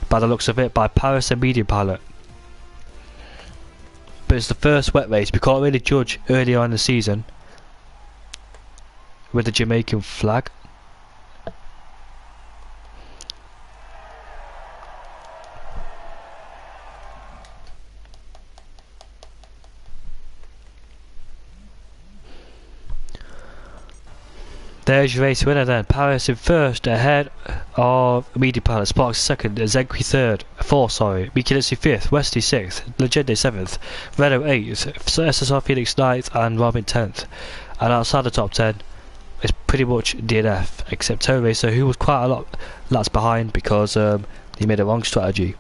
by the looks of it, by Paris and Medium Pilot. But it's the first wet race. We can't really judge earlier on in the season with the Jamaican flag. There's your race winner then. Paris in 1st ahead of Medium Pilot. Sparks 2nd, Zenki 3rd, 4th sorry, Mickey Litzy 5th, Westy 6th, Legende 7th, Renault 8th, SSR Felix 9th and Robin 10th. And outside the top 10 it's pretty much DNF, except Toe Racer, who was quite a lot laps behind because he made a wrong strategy.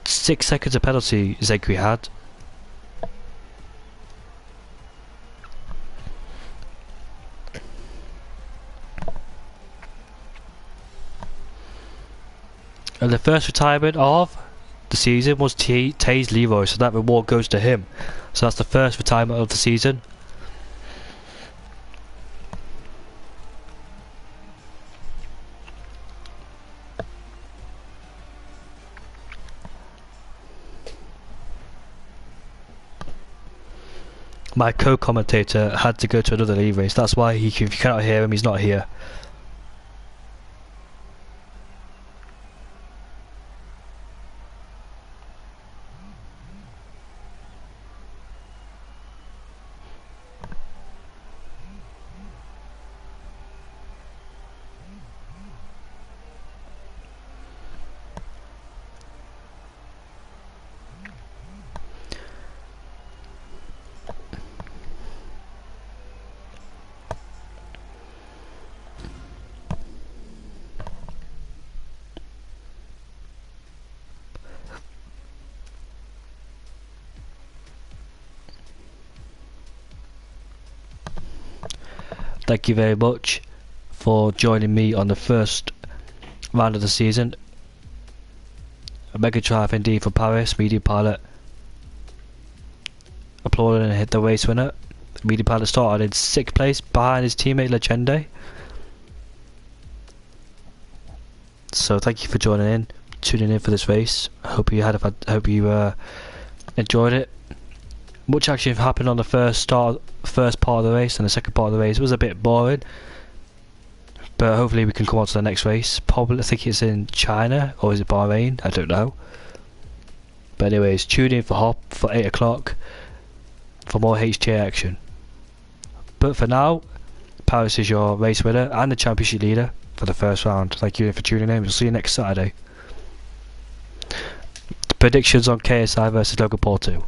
6 seconds of penalty Zenki had. And the first retirement of the season was Taze Leroy, so that reward goes to him. So that's the first retirement of the season. My co-commentator had to go to another league race. That's why if you cannot hear him, he's not here. thank you very much for joining me on the first round of the season. A mega triumph indeed for Paris. Medium Pilot applauded and hit the race winner. Medium Pilot started in 6th place behind his teammate Legende. So thank you for tuning in for this race. I hope you enjoyed it. Much action happened on the first part of the race, and the second part of the race was a bit boring. But hopefully we can come on to the next race. Probably, I think it's in China, or is it Bahrain? I don't know. But anyways, tune in for Hop for 8 o'clock for more HTA action. But for now, Paris is your race winner and the championship leader for the first round. Thank you for tuning in. We'll see you next Saturday. Predictions on KSI versus Logan Paul 2.